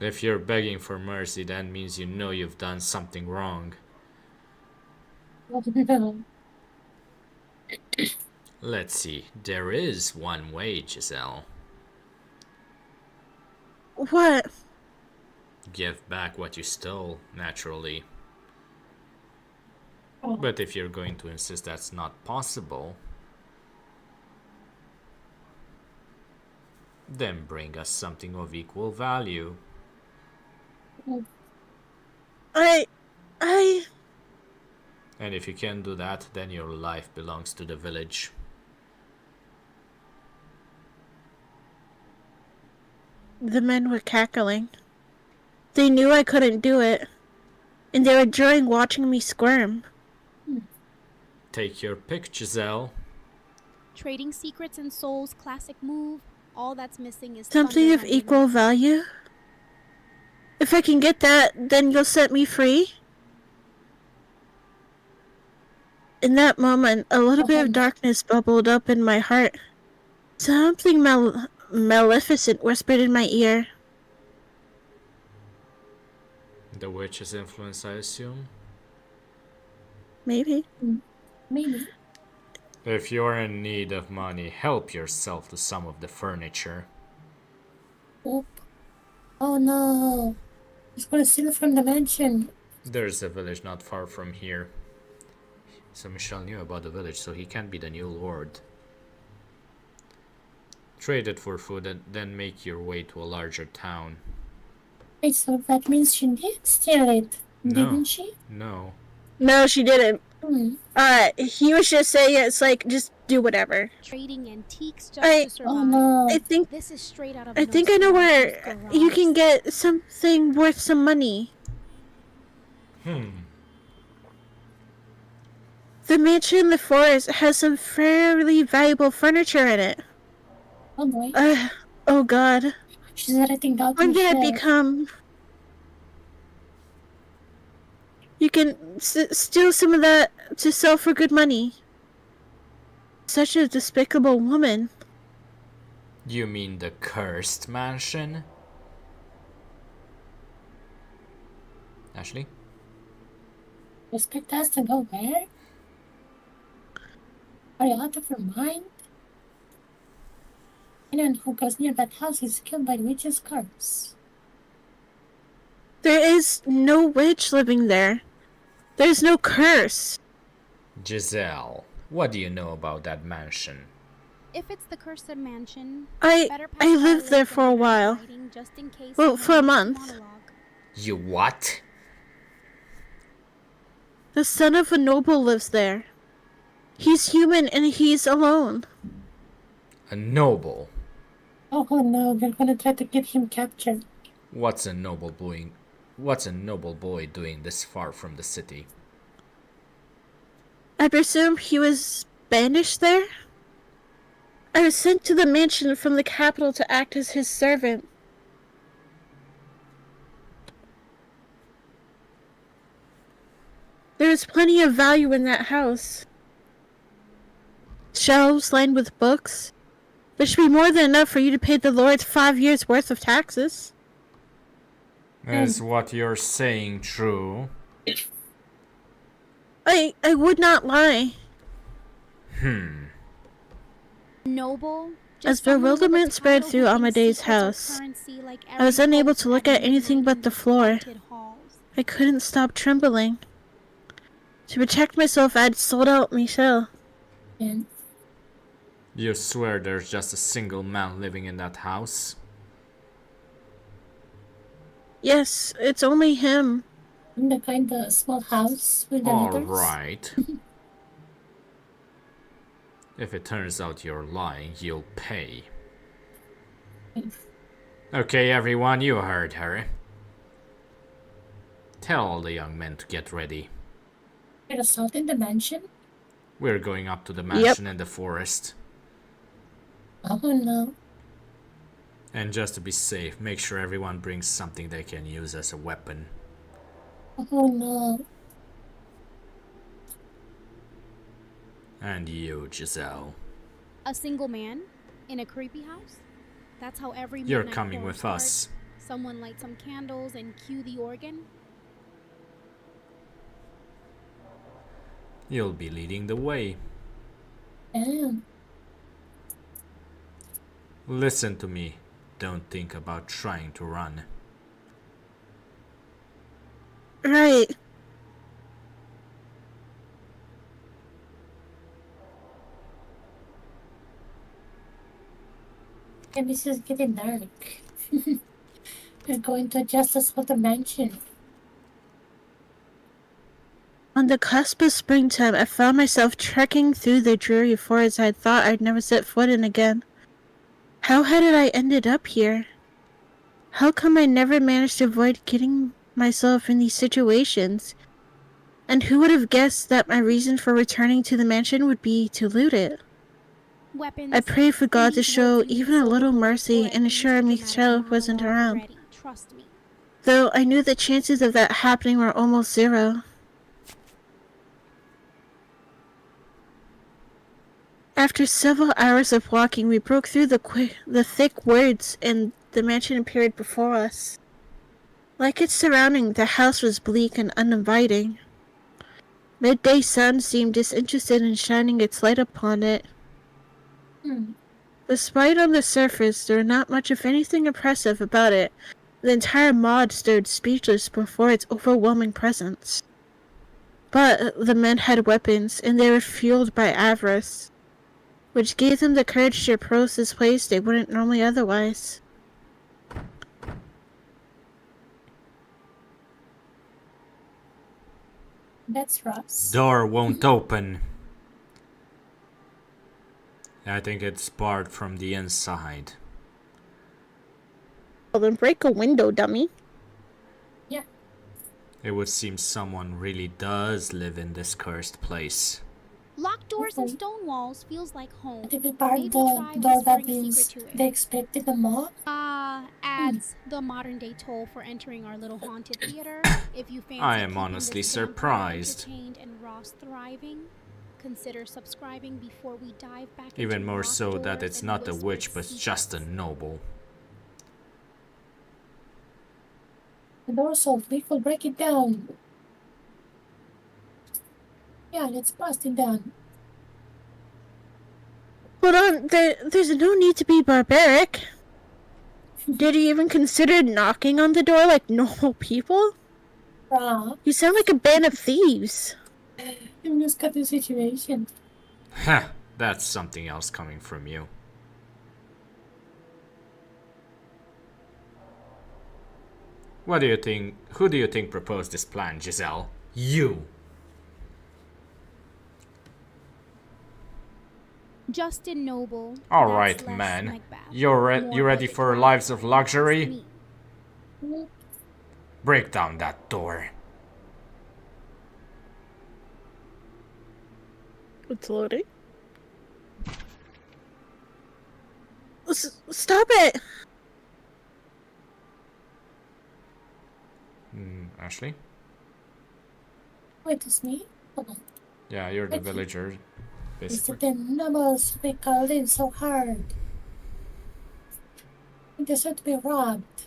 If you're begging for mercy, that means you know you've done something wrong. Oh no. Let's see. There is one way, Giselle. What? Give back what you stole, naturally. Oh, But if you're going to insist that's not possible, then bring us something of equal value. oh, I... And if you can't do that, then your life belongs to the village. The men were cackling. They knew I couldn't do it, and they were enjoying watching me squirm. Take your pick, Giselle. Trading secrets and souls, classic move. All that's missing is Something thunder of and equal wind. value? If I can get that, then you'll set me free? In that moment, a little bit of darkness bubbled up in my heart. Something maleficent whispered in my ear. The witch's influence, I assume? Maybe. maybe. If you're in need of money, help yourself to some of the furniture. Oh, oh no. He's gonna steal from the mansion. There's a village not far from here. So Michel knew about the village, so he can be the new lord. Trade it for food and then make your way to a larger town. Wait, so that means she did steal it, didn't she? No. No, she didn't. Hmm. He was just saying it's like, just do whatever. Trading antiques just to survive. Oh no. I think This is straight out of I know where you can get something worth some money. The mansion in the forest has some fairly valuable furniture in it. Oh boy. Oh god. She's editing out When did I Michelle. become... You can steal some of that to sell for good money. Such a despicable woman. You mean the cursed mansion? Ashley? Expect us to go where? Are you out of your mind? Anyone who goes near that house is killed by the witch's curse. There is no witch living there. There's no curse. Giselle, what do you know about that mansion? If it's the cursed mansion, I lived there for a in while. writing just in case Well, for a someone month. makes monologue. You what? The son of a noble lives there. He's human and he's alone. A noble? Oh no, they're gonna try to get him captured. What's a noble boy doing this far from the city? I presume he was banished there? I was sent to the mansion from the capital to act as his servant. There is plenty of value in that house. Shelves lined with books. There should be more than enough for you to pay the Lord 5 years' worth of taxes. Is what you're saying true? I would not lie. Noble. As bewilderment spread through Amade's house, I was unable to look at anything but the floor. I couldn't stop trembling. To protect myself, I had sold out Michel. And You swear there's just a single man living in that house? Yes, it's only him. in the kind of small house with the letters. Alright. If it turns out you're lying, you'll pay. Okay, everyone, you heard her. Tell all the young men to get ready. You're assaulting the mansion? We're going up to the mansion in the forest. Oh no. And just to be safe, make sure everyone brings something they can use as a weapon. Oh no. And you, Giselle. A single man? In a creepy house? That's how every You're midnight coming horror with starts. us. Someone lights some candles and cue the organ. You'll be leading the way. Damn. Listen to me. Don't think about trying to run. Right. And this is getting dark. We're going to adjust us for the mansion. On the cusp of springtime, I found myself trekking through the dreary forest I thought I'd never set foot in again. How had I ended up here? How come I never managed to avoid getting myself in these situations? And who would have guessed that my reason for returning to the mansion would be to loot it? Weapons. I prayed for God to These show wouldn't be even a little silver mercy bullets or and I assure can use a Michelle dramatic wasn't monologue around, already. Trust me. though I knew the chances of that happening were almost zero. After several hours of walking, we broke through the thick woods and the mansion appeared before us. Like its surrounding, the house was bleak and uninviting. Midday sun seemed disinterested in shining its light upon it. Despite on the surface, there was not much of anything impressive about it. The entire mod stood speechless before its overwhelming presence. But the men had weapons, and they were fueled by avarice, which gave them the courage to approach this place they wouldn't normally otherwise. That's Ross. Door won't open. I think it's barred from the inside. Well, then break a window, dummy. Yeah. It would seem someone really does live in this cursed place. Locked doors and stone walls feels like home. I think we barred Maybe the try door that whispering a means secret to it. they expected the mob. Adds the modern day toll for entering our little haunted theater. If you fancy I am keeping honestly this vampire surprised. entertained and Ross thriving, consider subscribing before we dive back Even into more locked so that doors it's and not a whispered witch but secrets. just a noble. The door's off. We will break it down. Yeah, let's bust it down. Hold on, there's no need to be barbaric. Did you even consider knocking on the door like normal people? You sound like a band of thieves. You just got the situation. Heh, that's something else coming from you. What do you think? Who do you think proposed this plan, Giselle? You! Justin Noble. Alright, That's less man. Macbeth. You More ready like for Twilight. lives of luxury? Me. Break down that door. It's loading. Stop it! Ashley? Wait, it's me? Hold on. Yeah, you're the villager, Is basically. it the numbers we called in so hard? We deserve to be robbed.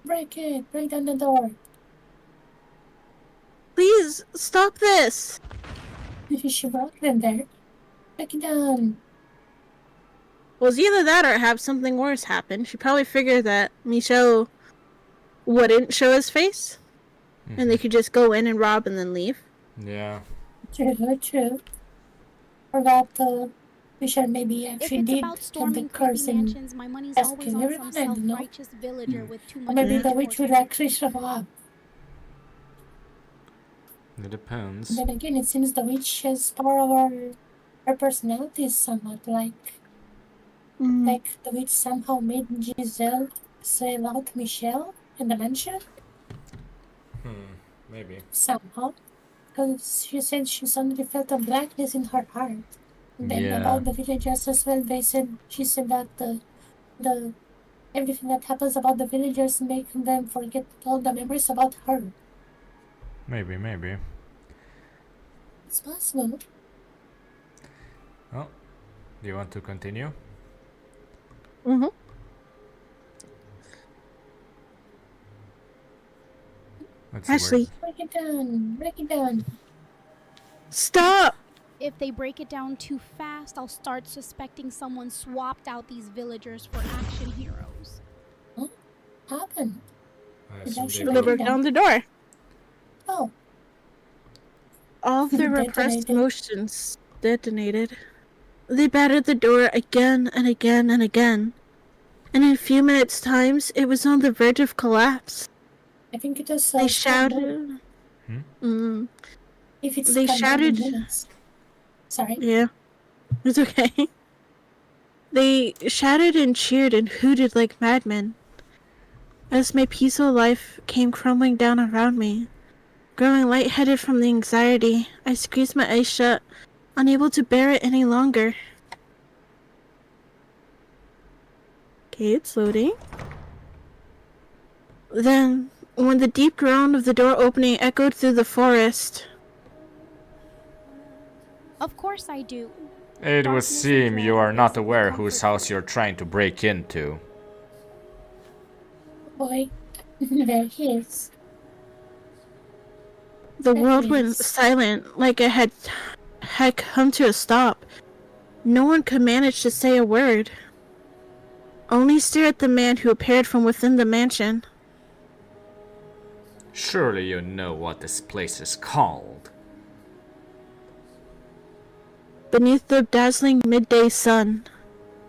Break it! Break down the door. Please, stop this! She brought them there. Break it down. Well, it's either that or have something worse happen. She probably figured that Michel wouldn't show his face, and they could just go in and rob and then leave. Yeah. True. Or that we should maybe If actually it's did about have the storming creepy curse and mansions, my money's ask always on some everyone I know. self-righteous villager with too Or much maybe the rage witch for would him. actually show up. It depends. Then again, it seems the witch has power over her personality somewhat. Like the witch somehow made Giselle sell out Michelle in the mansion. Maybe. Somehow. Because she said she suddenly felt a blackness in her heart. And then Yeah. about the villagers as well, she said that the everything that happens about the villagers make them forget all the memories about her. Maybe. It's possible. Well, Do you want to continue? Mm-hmm. Let's Ashley. Break it down. Break it down. Stop! If they break it down too fast, I'll start suspecting someone swapped out these villagers for action heroes. Huh? Happened? They broke down the door. Oh. All of their repressed Detonated. emotions detonated. They battered the door again and again and again. And in a few minutes' times, it was on the verge of collapse. I think it was They shouted. If it's They shouted. Minutes. Sorry. Yeah, it's okay. They shouted and cheered and hooted like madmen. As my peaceful life came crumbling down around me, growing lightheaded from the anxiety, I squeezed my eyes shut, unable to bear it any longer. Okay, it's loading. Then, when the deep groan of the door opening echoed through the forest... Of course I do. It would seem you are not aware whose house you're trying to break into. Boy, there he is. The world went silent, like it had come to a stop. No one could manage to say a word. Only stare at the man who appeared from within the mansion. Surely you know what this place is called. Beneath the dazzling midday sun,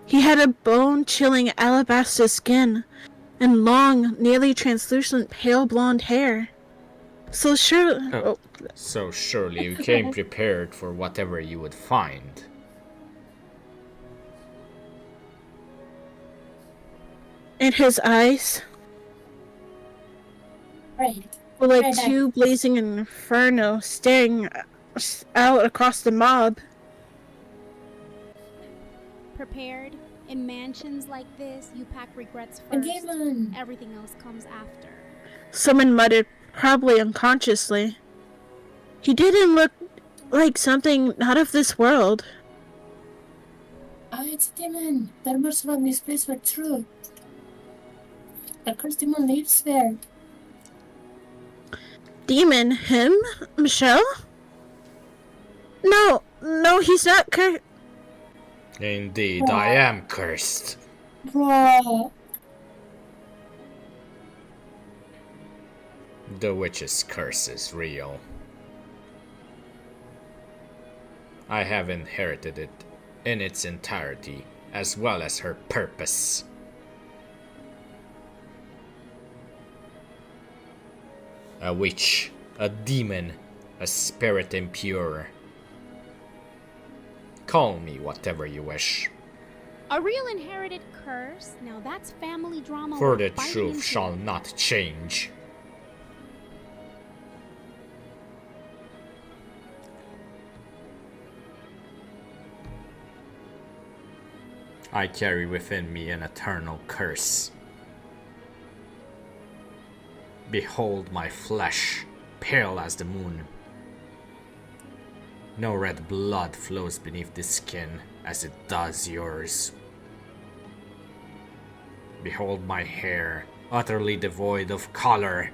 he had a bone-chilling alabaster skin and long, nearly translucent pale blonde hair. So surely you came prepared for whatever you would find. And his eyes were like two blazing inferno staring out across the mob. Prepared? In mansions like this, you pack regrets first. Everything else comes after. Someone muttered, probably unconsciously. He didn't look like something not of this world. It's a demon. The rumors about this place were true. The cursed demon lives there. Demon? Him? Michelle? No, he's not Indeed, I am cursed. Bro. The witch's curse is real. I have inherited it in its entirety, as well as her purpose. A witch, a demon, a spirit impure. Call me whatever you wish. A real inherited curse? Now that's family drama. For the truth shall not change. I carry within me an eternal curse. Behold my flesh, pale as the moon. No red blood flows beneath this skin as it does yours. Behold my hair, utterly devoid of color,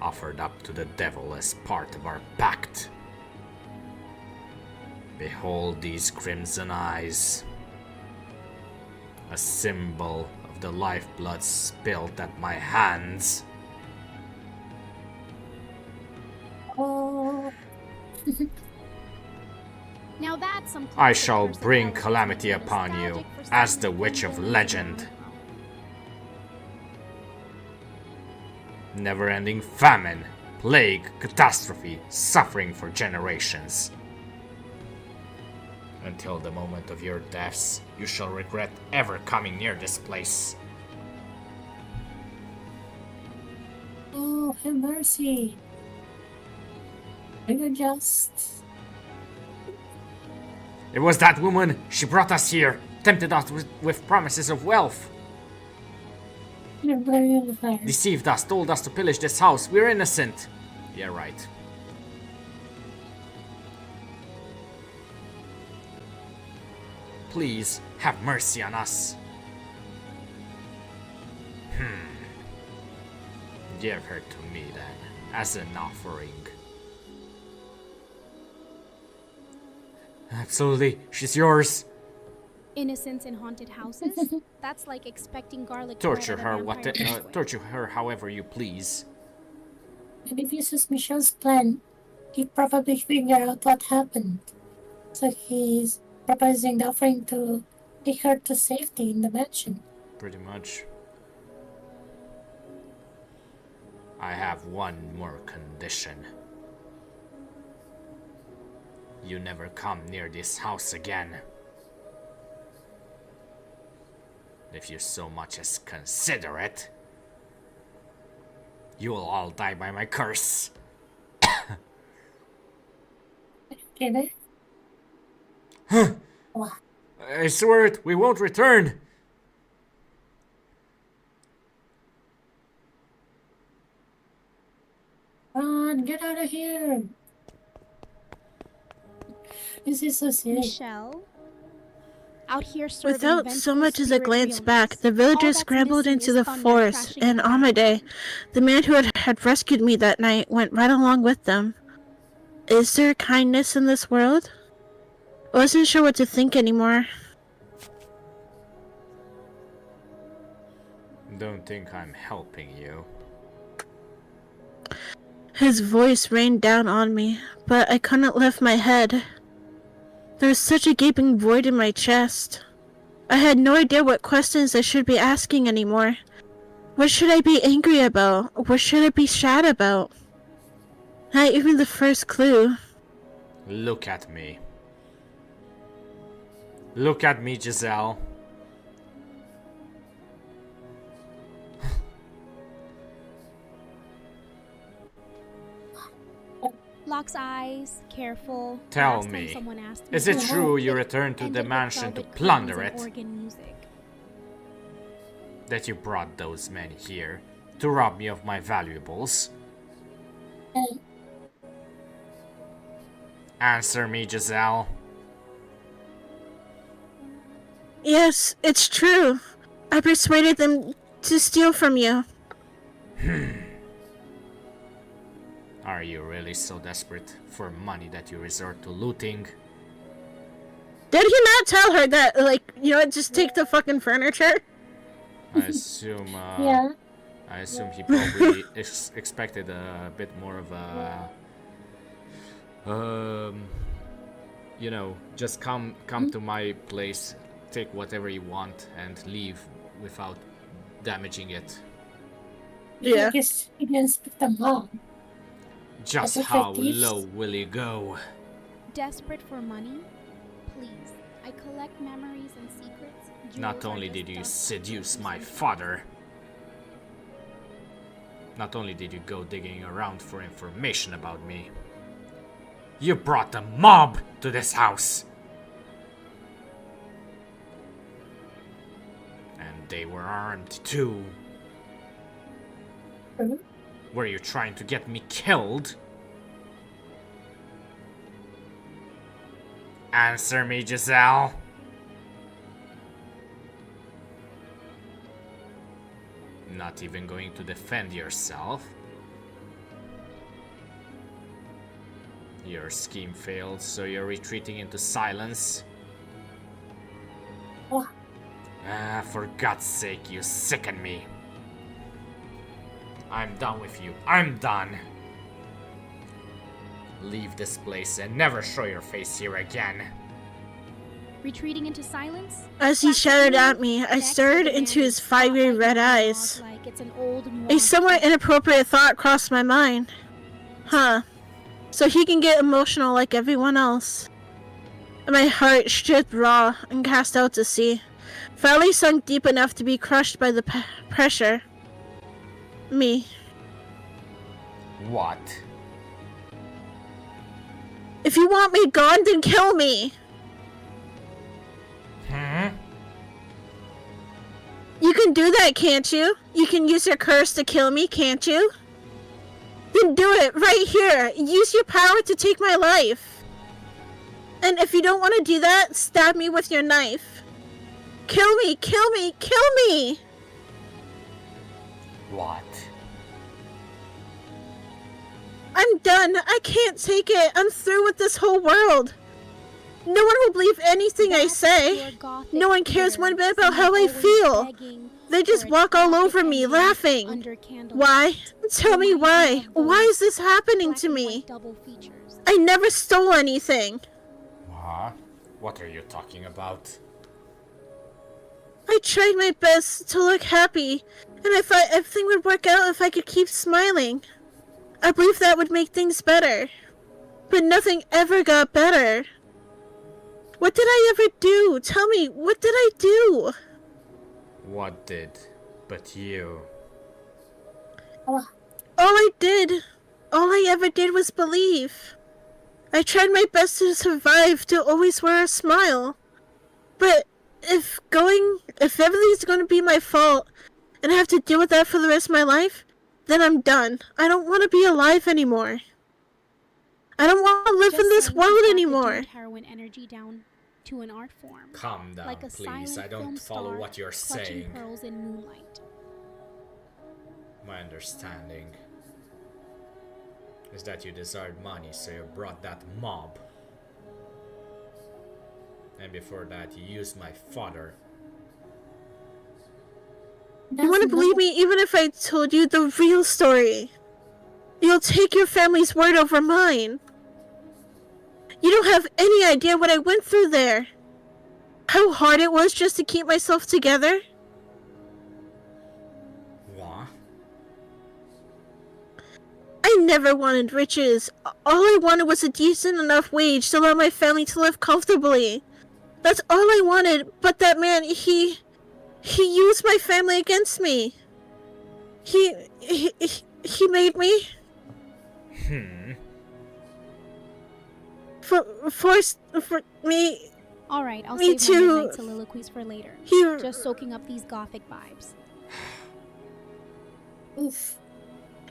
offered up to the devil as part of our pact. Behold these crimson eyes, a symbol of the lifeblood spilt at my hands. Oh. Now that's some I shall bring calamity upon you as the witch of legend. Never-ending famine, plague, catastrophe, suffering for generations. Until the moment of your deaths, you shall regret ever coming near this place. Oh, have mercy. You're just... It was that woman. She brought us here, tempted us with promises of wealth. You're very unfair. Deceived us, told us to pillage this house. We're innocent. Yeah, right. please, have mercy on us. Give her to me then, as an offering. Absolutely, she's yours. Innocence in haunted houses? That's like expecting garlic bread Torture at a her, vampire banquet. torture her however you please. And if this is Michelle's plan, he probably figured out what happened. So he's proposing the offering to take her to safety in the mansion. Pretty much. I have one more condition. You never come near this house again. If you so much as consider it, you will all die by my curse. Get it? What? I swear it, we won't return. Run, get out of here! This is so silly. Michelle? Out here serving Without so vengeful much as a spirit glance realness. back, the All villagers that's scrambled missing into is the thunder forest, crashing and in the Amade, background. the man who had rescued me that night, went right along with them. Is there kindness in this world? I wasn't sure what to think anymore. Don't think I'm helping you. His voice rained down on me, but I couldn't lift my head. There was such a gaping void in my chest. I had no idea what questions I should be asking anymore. What should I be angry about? What should I be sad about? Not even the first clue. Look at me. Look at me, Giselle. Locks eyes, careful. Tell Last time me, someone asked is me it to true you it returned to the ended with mansion to velvet plunder curtains and it? organ music. That you brought those men here to rob me of my valuables? Answer me, Giselle. Yes, it's true. I persuaded them to steal from you. Are you really so desperate for money that you resort to looting? Did he not tell her that, just take the fucking furniture? I assume, Yeah. I assume he probably expected a bit more of a, just come to my place, take whatever you want, and leave without damaging it. Yeah. I guess he didn't speak the mom. Just That's how effective. low will he go? Desperate for money? Please. I collect memories and secrets. Not Jewels are only just did you dust seduce to my use. father, not only did you go digging around for information about me, you brought a mob to this house. And they were armed too. Mhm. Were you trying to get me killed? Answer me, Giselle. Not even going to defend yourself? Your scheme failed, so you're retreating into silence? What? Ah, for God's sake, you sicken me. I'm done with you. I'm done. Leave this place and never show your face here again. Retreating into silence? As he shouted at me, I stared into his fiery red eyes. Like it's an old A somewhat inappropriate thought crossed my mind. Huh. So he can get emotional like everyone else. My heart stripped raw and cast out to sea, finally sunk deep enough to be crushed by the pressure. Me. What? If you want me gone, then kill me! You can do that, can't you? You can use your curse to kill me, can't you? Then do it, right here! Use your power to take my life! And if you don't want to do that, stab me with your knife. Kill me, kill me, kill me! What? I'm done. I can't take it. I'm through with this whole world. No one will believe anything I say. No one cares one bit about how I feel. They just walk all over me, laughing. Why? Tell me why. Why is this happening to me? I never stole anything. Huh? What are you talking about? I tried my best to look happy, and I thought everything would work out if I could keep smiling. I believed that would make things better. But nothing ever got better. What did I ever do? Tell me, what did I do? What did? But you. All I ever did was believe. I tried my best to survive, to always wear a smile. But if everything's going to be my fault, and I have to deal with that for the rest of my life, then I'm done. I don't want to be alive anymore. I don't want to live in this world anymore. Heroin energy down to an art form. Calm down, like a please. I don't follow what you're saying. Pearls in moonlight. My understanding is that you desired money, so you brought that mob. And before that, you used my father. You want to believe me even if I told you the real story? You'll take your family's word over mine. You don't have any idea what I went through there. How hard it was just to keep myself together. What? I never wanted riches. All I wanted was a decent enough wage to allow my family to live comfortably. That's all I wanted, but that man, he used my family against me. He made me... Forced for me... Alright, I'll me save my too. midnight soliloquies for later. Just soaking up these gothic vibes. Oof.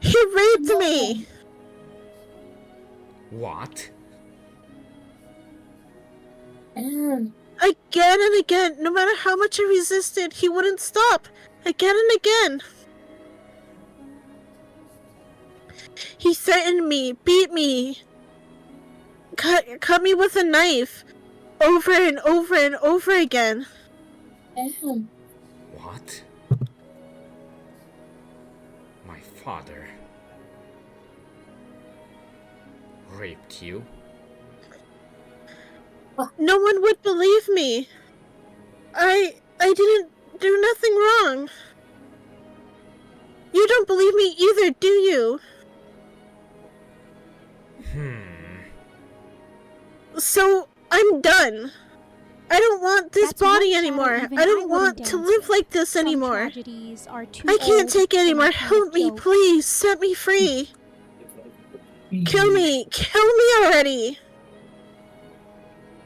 He raped me! What? Again and again, no matter how much I resisted, he wouldn't stop. Again and again. He threatened me, beat me, cut me with a knife, over and over and over again. What? My father raped you? No one would believe me. I didn't do nothing wrong. You don't believe me either, do you? So, I'm done. I don't want this body anymore. I don't want to live like this anymore. I can't take it anymore. Help me, please. Set me free. Kill me. Kill me already.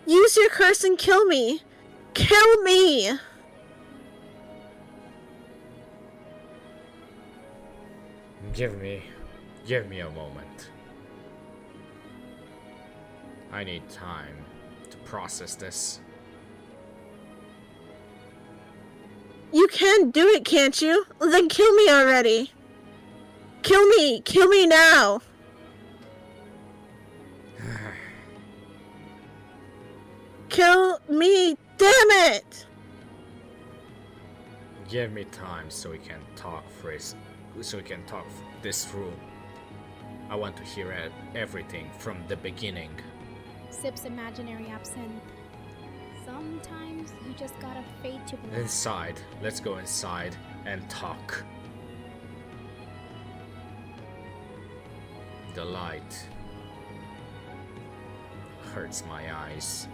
Use your curse and kill me. Kill me. Give me a moment. I need time to process this. You can do it, can't you? Then kill me already. Kill me. Kill me now. Kill me. Damn it. Give me time so we can talk this through. I want to hear everything from the beginning. Sips imaginary absinthe. Sometimes you just gotta fade to black. Inside. Let's go inside and talk. The light hurts my eyes.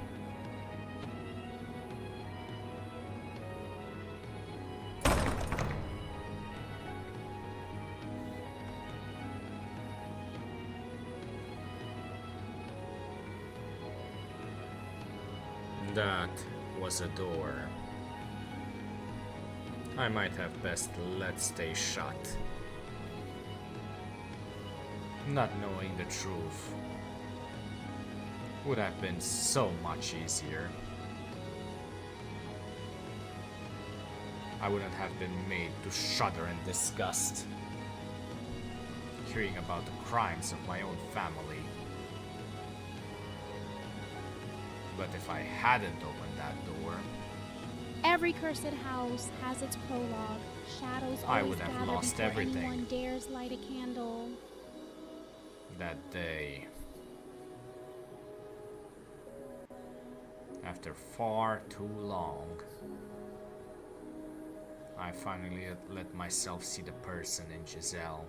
That was a door. I might have best let stay shut. Not knowing the truth. Would have been so much easier. I wouldn't have been made to shudder in disgust hearing about the crimes of my own family. But if I hadn't opened that door, every cursed house has its prologue. Shadows I always would have gather lost before everything. anyone dares light a candle. That day, after far too long, I finally let myself see the person in Giselle.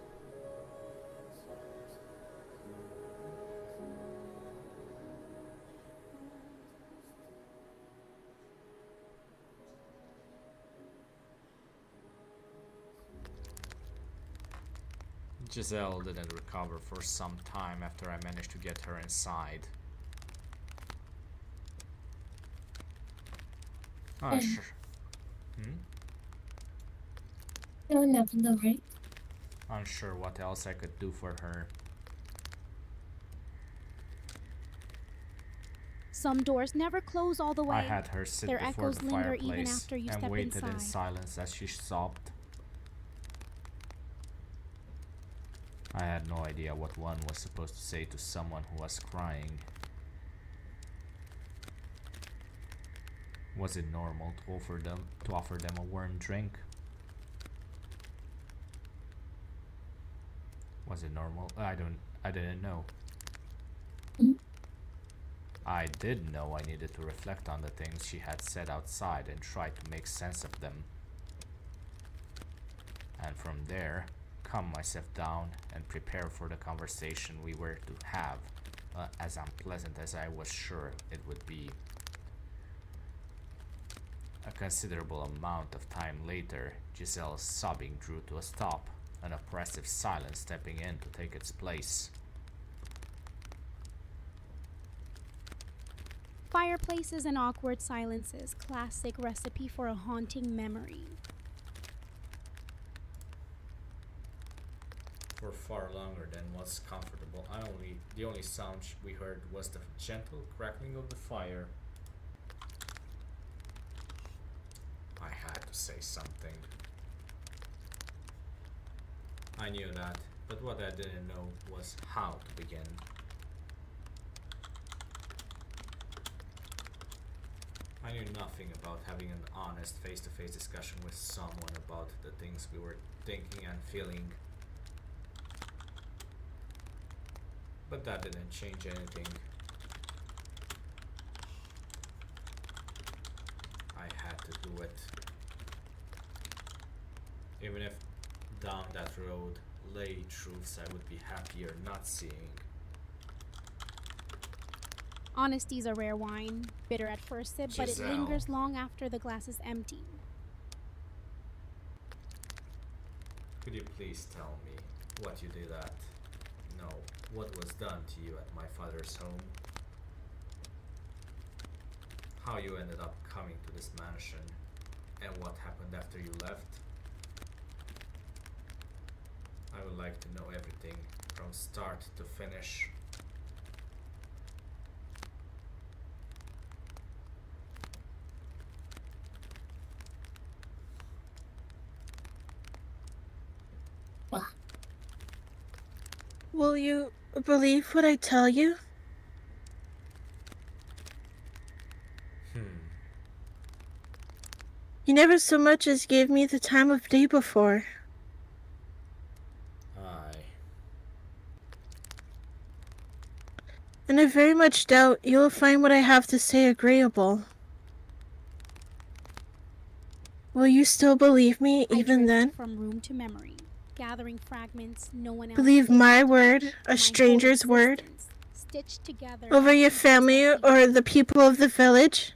Giselle didn't recover for some time after I managed to get her inside. Oh, sure. You'll never know, right? Unsure what else I could do for her. Some doors never close all the way. I had her sit Their before echoes the linger fireplace even after you and step waited in inside. silence as she sobbed. I had no idea what one was supposed to say to someone who was crying. Was it normal to offer them a warm drink? Was it normal? I didn't know. I did know I needed to reflect on the things she had said outside and try to make sense of them. And from there, calm myself down and prepare for the conversation we were to have, as unpleasant as I was sure it would be. A considerable amount of time later, Giselle's sobbing drew to a stop, an oppressive silence stepping in to take its place. Fireplaces and awkward silences, classic recipe for a haunting memory. For far longer than was comfortable, the only sound we heard was the gentle crackling of the fire. I had to say something. I knew that, but what I didn't know was how to begin. I knew nothing about having an honest face-to-face discussion with someone about the things we were thinking and feeling. But that didn't change anything. I had to do it. Even if down that road lay truths I would be happier not seeing. Honesty's a rare wine, bitter at first sip, but it lingers long after the glass is empty. Could you please tell me what you did what was done to you at my father's home? How you ended up coming to this mansion, and what happened after you left? I would like to know everything from start to finish. Will you believe what I tell you? You never so much as gave me the time of day before. Aye. And I very much doubt you will find what I have to say agreeable. Will you still believe me even then? From room to memory, gathering fragments no one else believe my word, a stranger's word, stitched together over your family or the people of the village?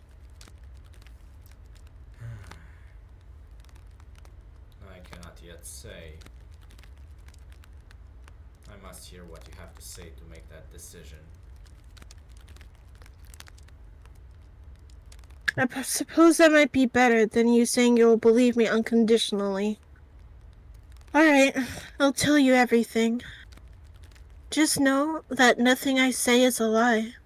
I cannot yet say. I must hear what you have to say to make that decision. I suppose that might be better than you saying you will believe me unconditionally. Alright, I'll tell you everything. Just know that nothing I say is a lie.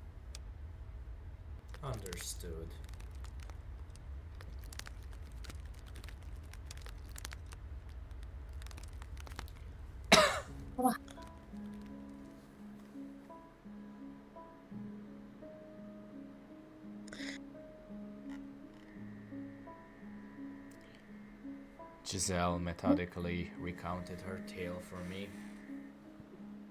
Wow. Giselle methodically recounted her tale for me.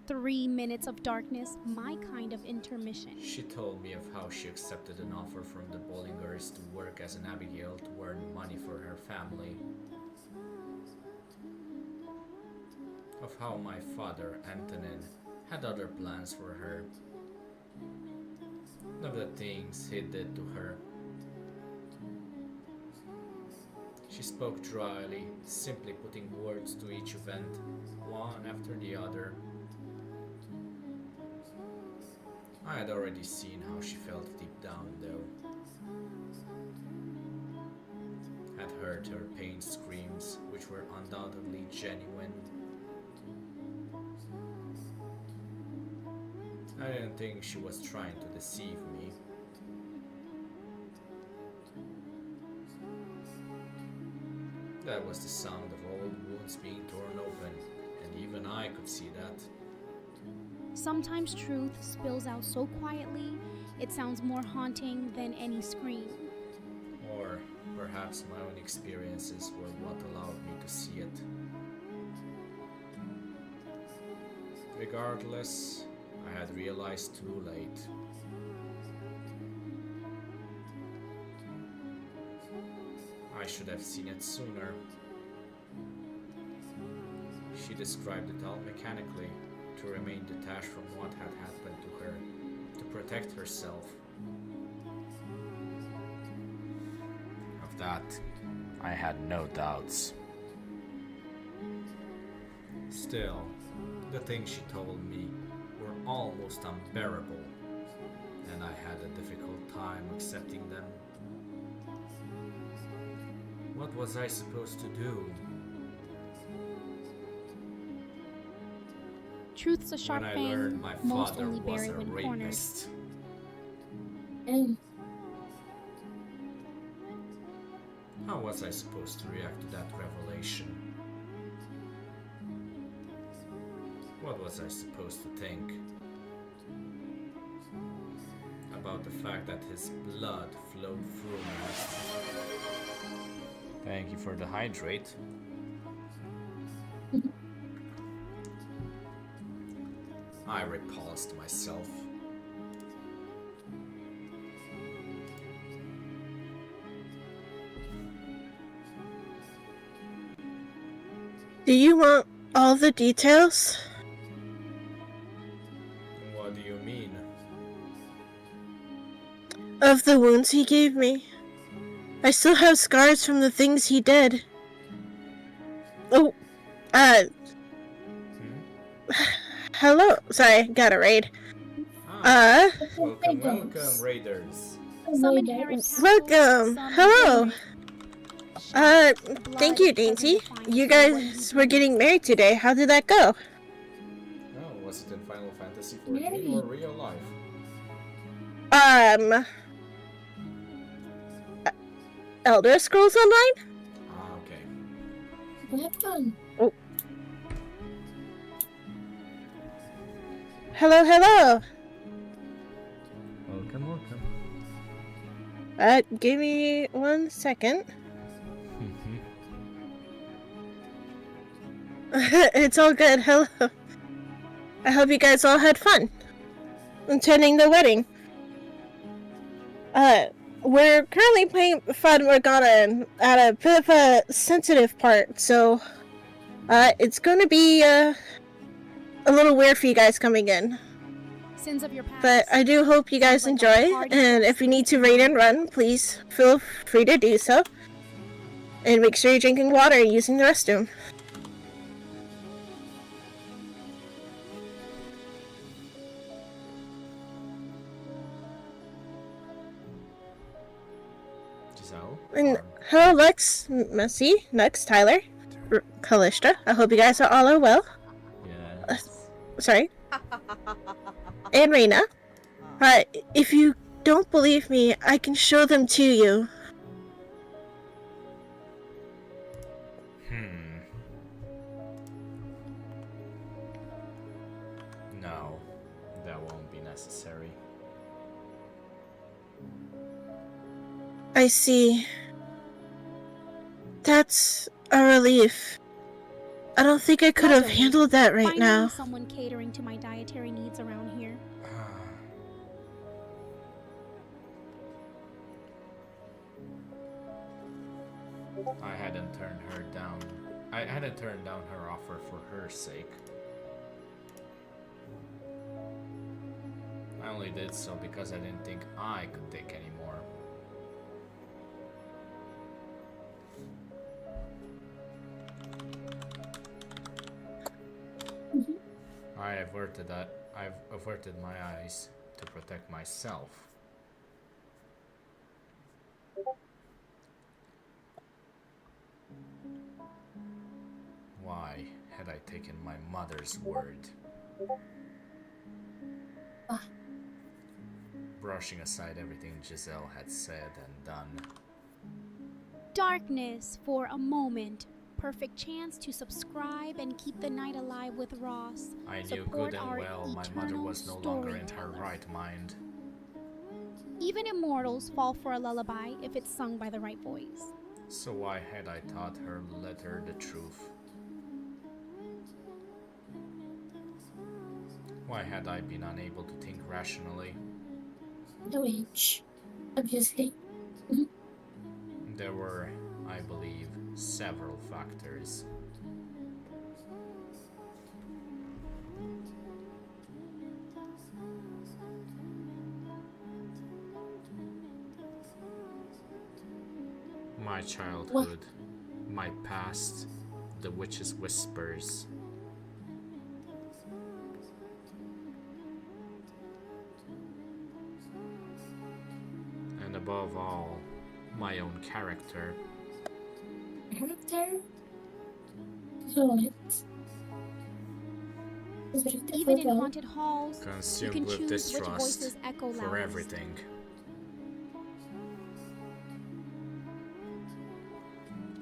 3 minutes of darkness, my kind of intermission. She told me of how she accepted an offer from the Bollingers to work as an Abigail to earn money for her family. Of how my father, Antonin, had other plans for her. Of the things he did to her. She spoke dryly, simply putting words to each event, one after the other. I had already seen how she felt deep down, though. Had heard her pain screams, which were undoubtedly genuine. I didn't think she was trying to deceive me. That was the sound of old wounds being torn open, and even I could see that. Sometimes truth spills out so quietly, it sounds more haunting than any scream. Or perhaps my own experiences were what allowed me to see it. Regardless, I had realized too late. I should have seen it sooner. She described it all mechanically, to remain detached from what had happened to her, to protect herself. Of that, I had no doubts. Still, the things she told me were almost unbearable, and I had a difficult time accepting them. What was I supposed to do? Truth's a sharp When I fang, learned my most father only was buried a when cornered. rapist. And How was I supposed to react to that revelation? What was I supposed to think? About the fact that his blood flowed through me. Thank you for the hydrate. I repulsed myself. Do you want all the details? What do you mean? Of the wounds he gave me. I still have scars from the things he did. Oh, hello. Sorry, got a raid. Welcome, Raiders. Some inherit castles, Welcome. some Hello. inherit Thank you, blood Daisy. doesn't define You who or what guys you were do. getting married today. How did that go? Oh, was it in Final Fantasy XIV or real life? Elder Scrolls Online? Ah, okay. that one. Oh. Hello, hello. Welcome. Give me 1 second. It's all good. Hello. I hope you guys all had fun attending the wedding. We're currently playing Fata Morgana at a bit of a sensitive part, so it's gonna be a little weird for you guys coming in. Sins of your past. But I do hope you guys Sounds like a enjoy, party and if you need to raid and run, please feel free to do so. And make sure you're drinking water and using the restroom. Giselle? And hello, Lex, Messi, Nux, Tyler, Callista. I hope you guys all are well. Yes. Sorry. And Reina. If you don't believe me, I can show them to you. No, that won't be necessary. I see. That's a relief. I don't think I could have handled that right now. Someone catering to my dietary needs around here. I hadn't turned her down. I hadn't turned down her offer for her sake. I only did so because I didn't think I could take any more. I've averted my eyes to protect myself. Why had I taken my mother's word? Brushing aside everything Giselle had said and done. Darkness for a moment. Perfect chance to subscribe and keep the night alive with Ross. I knew good and well my mother was no longer in her right mind. Even immortals fall for a lullaby if it's sung by the right voice. So why had I taught her letter the truth? Why had I been unable to think rationally? The witch, obviously. There were, I believe, several factors. My childhood, my past, the witch's whispers. And above all, my own character. Character? What? Even in haunted halls, Consumed you can with choose distrust which voices echo loudest. for everything.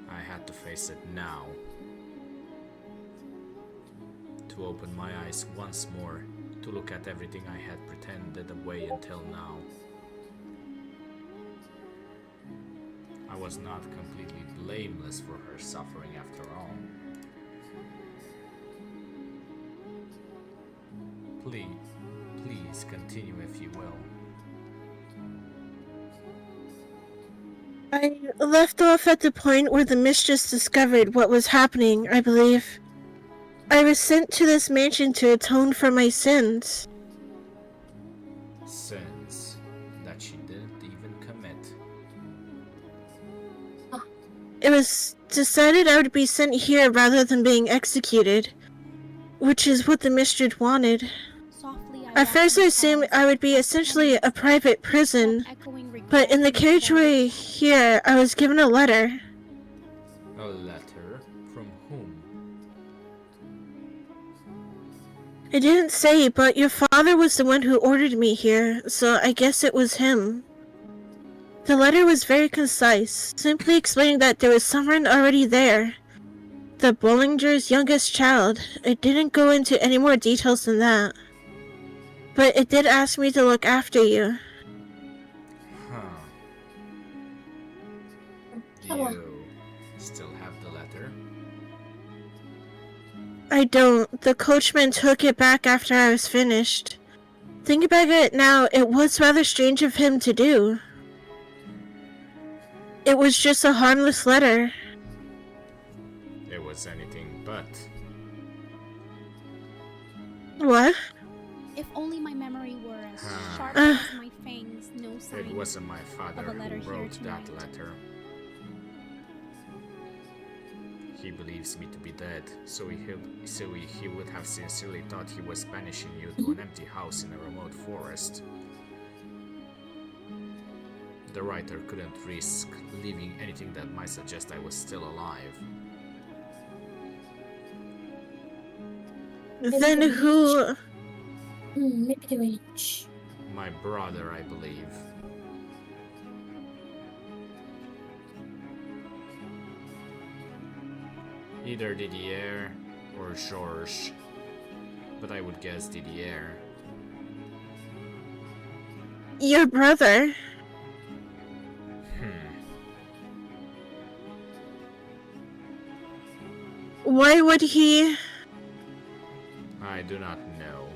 I had to face it now. To open my eyes once more, to look at everything I had pretended away until now. I was not completely blameless for her suffering after all. Please continue if you will. I left off at the point where the mistress discovered what was happening, I believe. I was sent to this mansion to atone for my sins. Sins that she didn't even commit. It was decided I would be sent here rather than being executed, which is what the mistress wanted. At first I assumed I would be essentially a private prison, but in the carriageway here I was given a letter. A letter? From whom? It didn't say, but your father was the one who ordered me here, so I guess it was him. The letter was very concise, simply explaining that there was someone already there. The Bollinger's youngest child. It didn't go into any more details than that. But it did ask me to look after you. Huh. Do you still have the letter? I don't. The coachman took it back after I was finished. Thinking back at it now, it was rather strange of him to do. It was just a harmless letter. It was anything but. What? If only my memory were as sharp as my fangs, no sign. It wasn't my father who wrote that letter. He believes me to be dead, so he would have sincerely thought he was banishing you to an empty house in a remote forest. The writer couldn't risk leaving anything that might suggest I was still alive. Then who... Maybe the witch. My brother, I believe. Either Didier or Georges. But I would guess Didier. Your brother. Why would he? I do not know.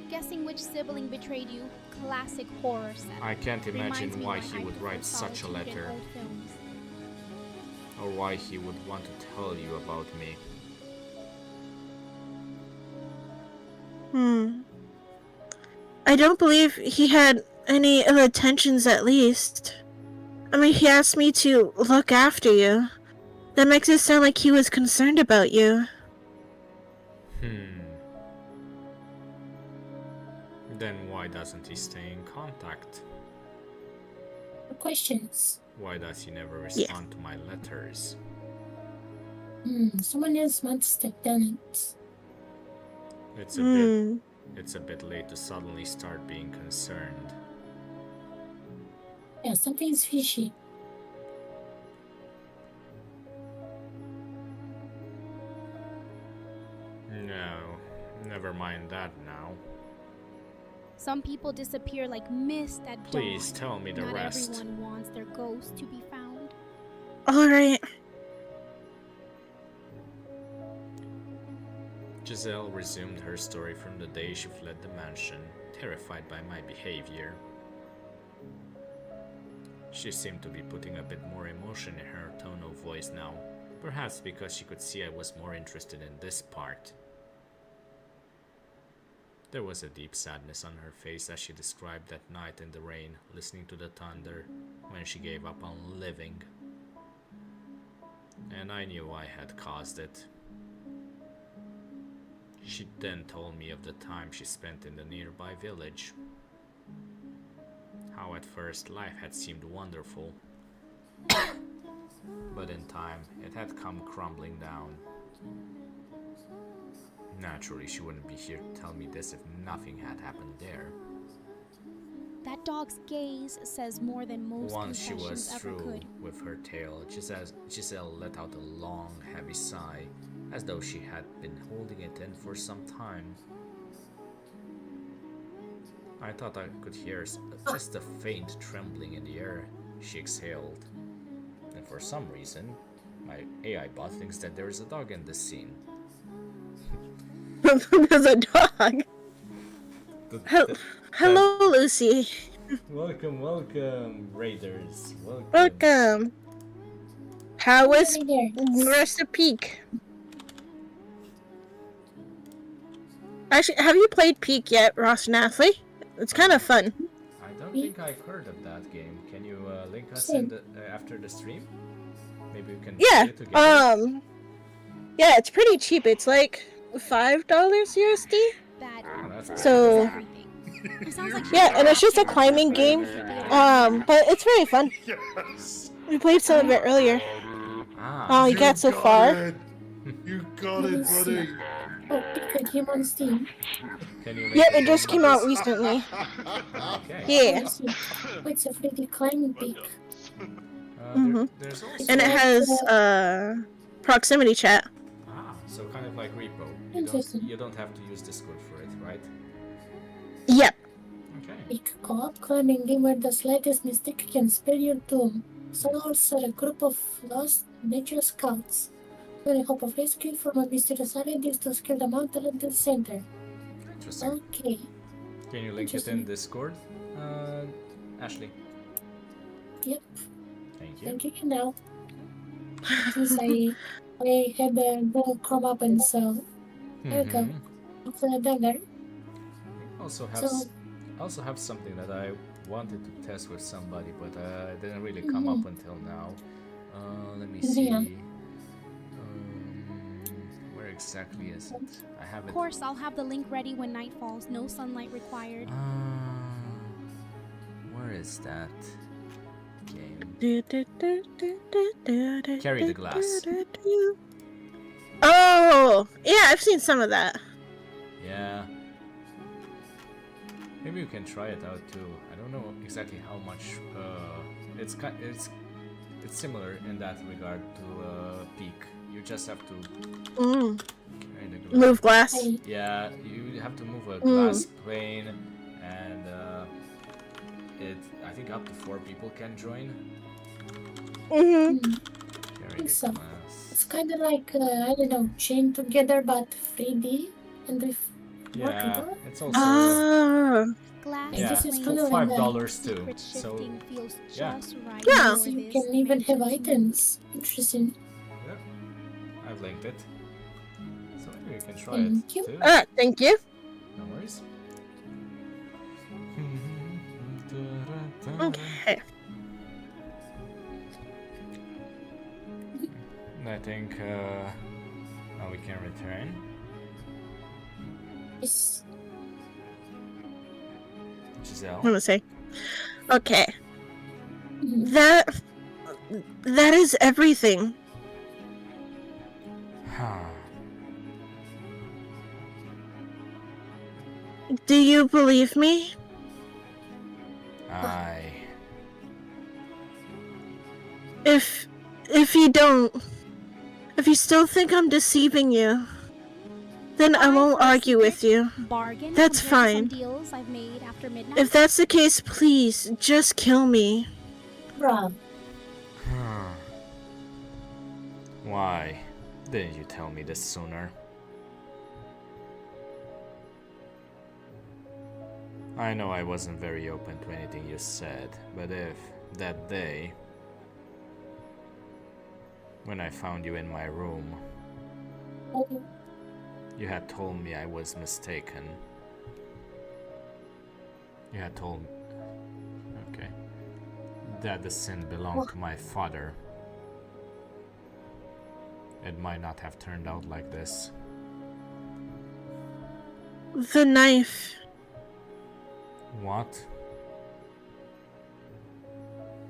Guessing which sibling betrayed you? Classic horror set. I can't imagine Reminds me why when he I would preferred write such a solitude in letter. old films. Or why he would want to tell you about me. I don't believe he had any ill intentions, at least. I mean, he asked me to look after you. That makes it sound like he was concerned about you. Then why doesn't he stay in contact? Questions. Why does he never respond to my letters? Someone else must have done it. It's a bit late to suddenly start being concerned. Yeah, something's fishy. No, never mind that now. Some people disappear like mist at dawn. Please tell me the Not rest. everyone wants their ghost to be found. Alright. Giselle resumed her story from the day she fled the mansion, terrified by my behavior. She seemed to be putting a bit more emotion in her tone of voice now, perhaps because she could see I was more interested in this part. There was a deep sadness on her face as she described that night in the rain, listening to the thunder, when she gave up on living. And I knew I had caused it. She then told me of the time she spent in the nearby village. How at first life had seemed wonderful. But in time, it had come crumbling down. Naturally, she wouldn't be here to tell me this if nothing had happened there. That dog's gaze says more than most Once she was confessions ever through could. with her tale, Giselle let out a long, heavy sigh, as though she had been holding it in for some time. I thought I could hear just a faint trembling in the air. She exhaled. And for some reason, my AI bot thinks that there is a dog in this scene. There's a dog. Hello, Lucy. Welcome, welcome, Raiders. Welcome. How was the rest of Peak? Actually, have you played Peak yet, Ross and Athley? It's kind of fun. I don't think I've heard of that game. Can you link us in the, after the stream? Maybe we can play it together. Yeah, it's pretty cheap. It's like $5 USD. That's So yeah, and it's just a climbing game. But it's very fun. Yes. We played some of it earlier. Oh, you got so far. You got it, buddy. Oh, pick a game on Steam. Yep, it just came out recently. Okay. Yeah. It's a pretty climbing peak. There's also... And it has proximity chat. So kind of like Repo. You don't have to use Discord for it, right? Yep. Okay. Peak co-op climbing game where the slightest mistake can spell your doom. Followers are a group of lost nature scouts. With a hope of rescue from a mysterious island is to scale the mountain at the center. Interesting. Okay. Can you link it in Discord, Ashley? Yep. Thank you. Thank you now. Since I had a little Chrome open, so there we go. Hopefully I've done there. Also have something that I wanted to test with somebody, but it didn't really come up until now. Let me see. Where exactly is it? I have it. Of course, I'll have the link ready when night falls. No sunlight required. Where is that game? Carry the glass. Oh, yeah, I've seen some of that. Yeah. Maybe you can try it out too. I don't know exactly how much. It's similar in that regard to Peak. You just have to carry the Move glass. Yeah, you have to move a glass plane, and I think up to 4 people can join. I think so. It's kind of like, I don't know, chained together but 3D and with more people. It's also Glass yeah, This is planes kinda like $5 too. secret So shifting feels yeah. just right Yeah. for you this can even have mansion's items. Interesting. yeah, I've linked it, so maybe you can try Thank you. it too. Thank you. No worries. Okay. I think now we can return. Yes. Giselle. I'm gonna say. Okay. That is everything. Do you believe me? If you don't, if you still think I'm deceiving you, then I won't argue with you. bargain That's compared to some fine. deals I've made after midnight. If that's the case, please just kill me. Bruh. Why didn't you tell me this sooner? I know I wasn't very open to anything you said, but if that day, when I found you in my room, you had told me I was mistaken. You had told me, okay, that the sin belonged to my father. It might not have turned out like this. The knife. What?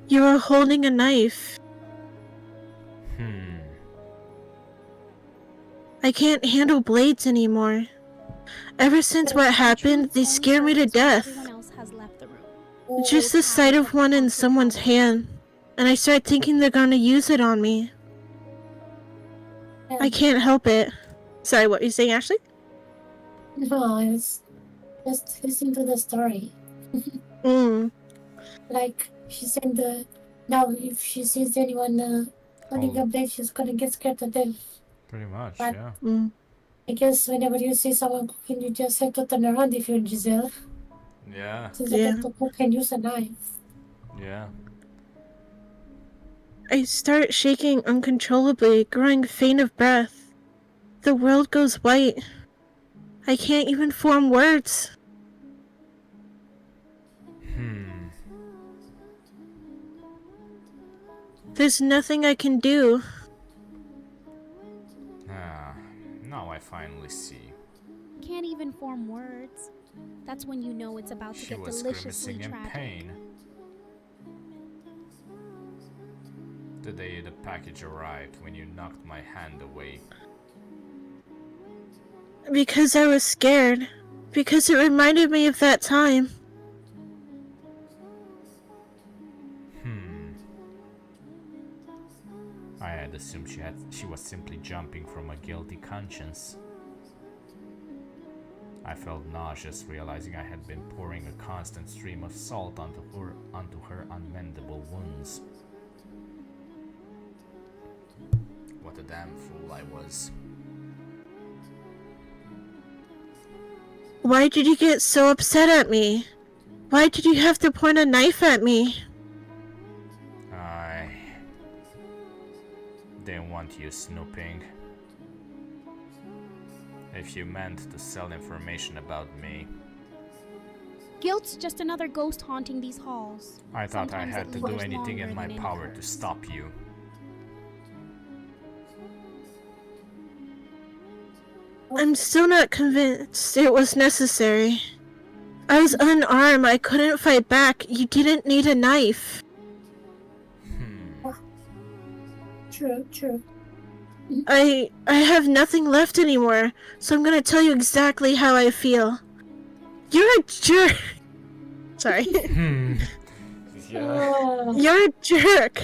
You were holding a knife. I can't handle blades anymore. Ever since what happened, they scare me to death. Everyone else has left the room. Just the sight of one in someone's hand, and I start thinking they're gonna use it on me. I can't help it. Sorry, what were you saying, Ashley? No, I was just listening to the story. Like, she said now if she sees anyone holding a blade, she's gonna get scared to death. Pretty much, But, yeah. I guess whenever you see someone cooking, you just have to turn around if you're Giselle. Yeah. Since they have to cook and use a knife. Yeah. I start shaking uncontrollably, growing faint of breath. The world goes white. I can't even form words. There's nothing I can do. Now I finally see. Can't even form words. That's when you know it's about to She get was deliciously grimacing in tragic. pain. The day the package arrived when you knocked my hand away. Because I was scared. Because it reminded me of that time. I had assumed she was simply jumping from a guilty conscience. I felt nauseous, realizing I had been pouring a constant stream of salt onto her unmendable wounds. What a damn fool I was. Why did you get so upset at me? Why did you have to point a knife at me? I didn't want you snooping. If you meant to sell information about me, Guilt's just another ghost haunting these halls. I thought Sometimes I had it to do lingers anything in longer my than power any to curse. stop you. I'm still not convinced it was necessary. I was unarmed, I couldn't fight back. You didn't need a knife. True. I have nothing left anymore, so I'm gonna tell you exactly how I feel. You're a jerk. Sorry. Yeah. You're a jerk.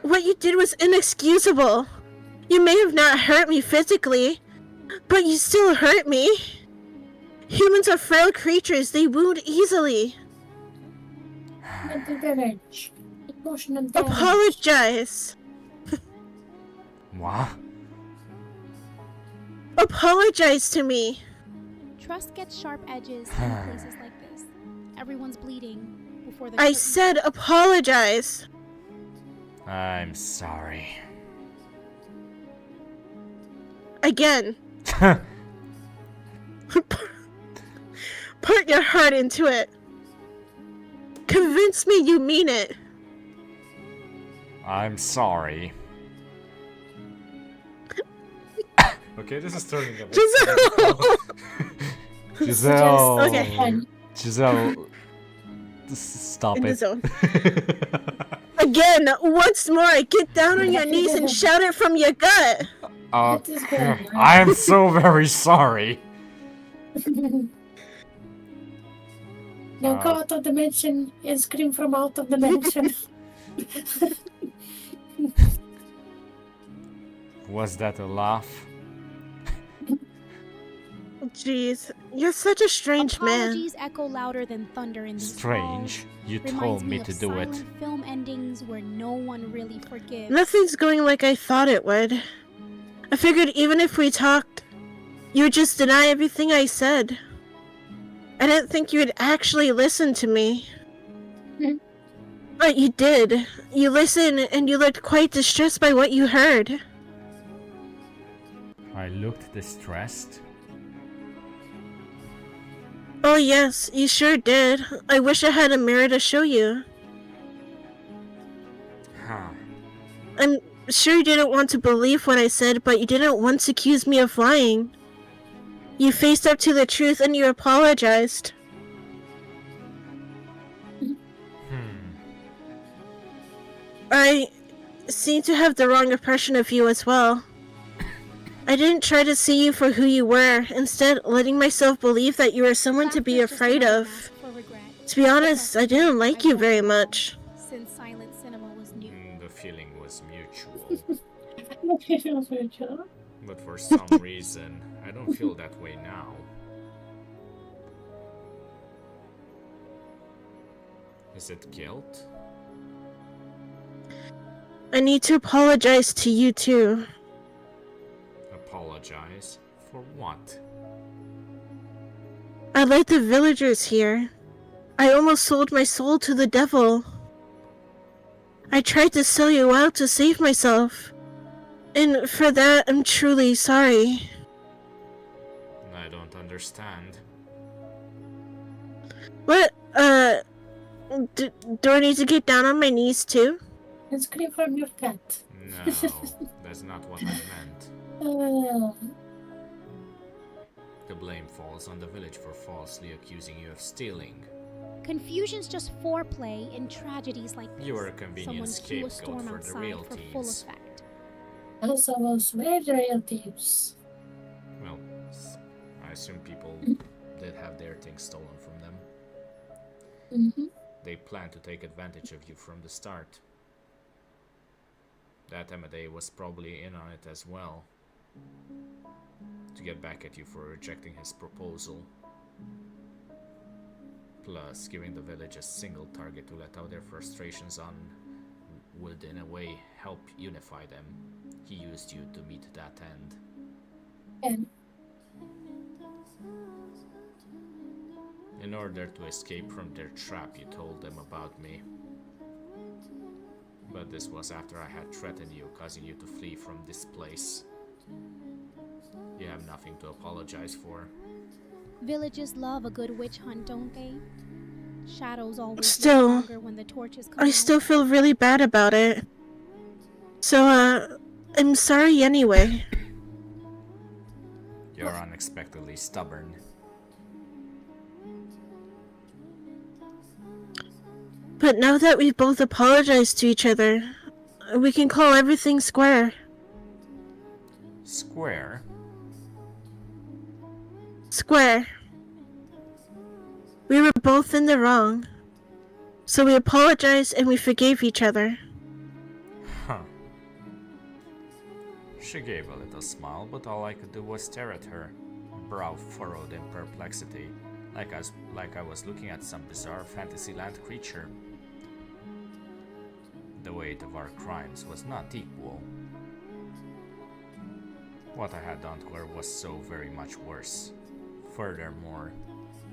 What you did was inexcusable. You may have not hurt me physically, But you still hurt me. Humans are frail creatures. They wound easily. Mental damage. Emotional damage. Apologize. What? Apologize to me. Trust gets sharp edges in places like this. Everyone's bleeding before the I said apologize. I'm sorry. Again. Put your heart into it. Convince me you mean it. I'm sorry. Okay, this is turning a bit. Giselle. Giselle. Okay. Giselle. Stop In the it. zone. Again, once more, get down on your knees and shout it from your gut. That is good. I am so very sorry. Now go out of dimension and scream from out of dimension. Was that a laugh? Jeez, you're such a strange man. Apologies echo louder than thunder in these Strange. halls. You Reminds told me me of to do it. silent film endings where no one really forgives. Nothing's going like I thought it would. I figured even if we talked, you would just deny everything I said. I didn't think you would actually listen to me. But you did. You listened and you looked quite distressed by what you heard. I looked distressed. Oh yes, you sure did. I wish I had a mirror to show you. Huh. I'm sure you didn't want to believe what I said, but you didn't once accuse me of lying. You faced up to the truth and you apologized. I seem to have the wrong impression of you as well. I didn't try to see you for who you were, instead letting myself believe that you were someone to be afraid of. To be honest, I didn't like you very much. Since silent cinema was new. The feeling was mutual. Mutual. But for some reason, I don't feel that way now. Is it guilt? I need to apologize to you too. Apologize? For what? I like the villagers here. I almost sold my soul to the devil. I tried to sell you out to save myself. And for that, I'm truly sorry. I don't understand. What, do I need to get down on my knees too? And scream from your cat. No, that's not what I meant. The blame falls on the village for falsely accusing you of stealing. Confusion's just foreplay in tragedies like this. You are a convenient Someone cue a scapegoat storm for the outside real for full thieves. effect. Also was very real thieves. Well, I assume people did have their things stolen from them. They planned to take advantage of you from the start. That Amadei was probably in on it as well. To get back at you for rejecting his proposal. Plus, giving the village a single target to let out their frustrations on would in a way help unify them. He used you to meet that end. And In order to escape from their trap, you told them about me. But this was after I had threatened you, causing you to flee from this place. You have nothing to apologize for. Villages love a good witch hunt, don't they? Shadows always Still, look longer when the torches come I out. still feel really bad about it. So, I'm sorry anyway. You're unexpectedly stubborn. But now that we've both apologized to each other, we can call everything square. Square? Square. We were both in the wrong. So we apologized and we forgave each other. Huh. She gave a little smile, but all I could do was stare at her, brow furrowed in perplexity, like I was looking at some bizarre fantasyland creature. The weight of our crimes was not equal. What I had done to her was so very much worse. Furthermore,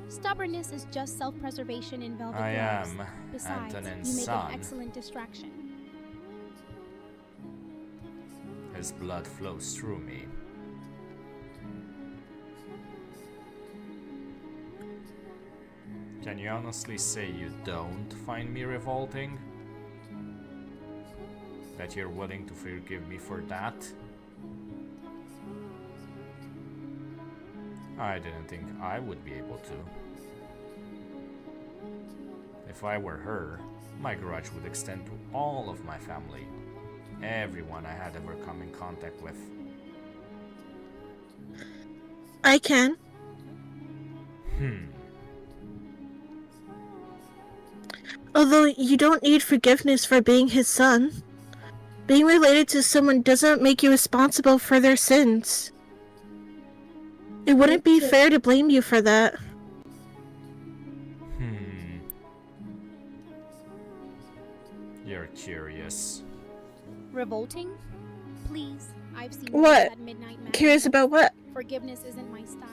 Stubbornness is just self-preservation in velvet I gloves. am Besides, Antonin's you make son. an excellent distraction. His blood flows through me. Can you honestly say you don't find me revolting? That you're willing to forgive me for that? I didn't think I would be able to. If I were her, my grudge would extend to all of my family. Everyone I had ever come in contact with. I can. Although you don't need forgiveness for being his son. Being related to someone doesn't make you responsible for their sins. It wouldn't be fair to blame you for that. You're curious. Revolting? Please, I've seen What? at midnight mass. Curious about what? Forgiveness isn't my style.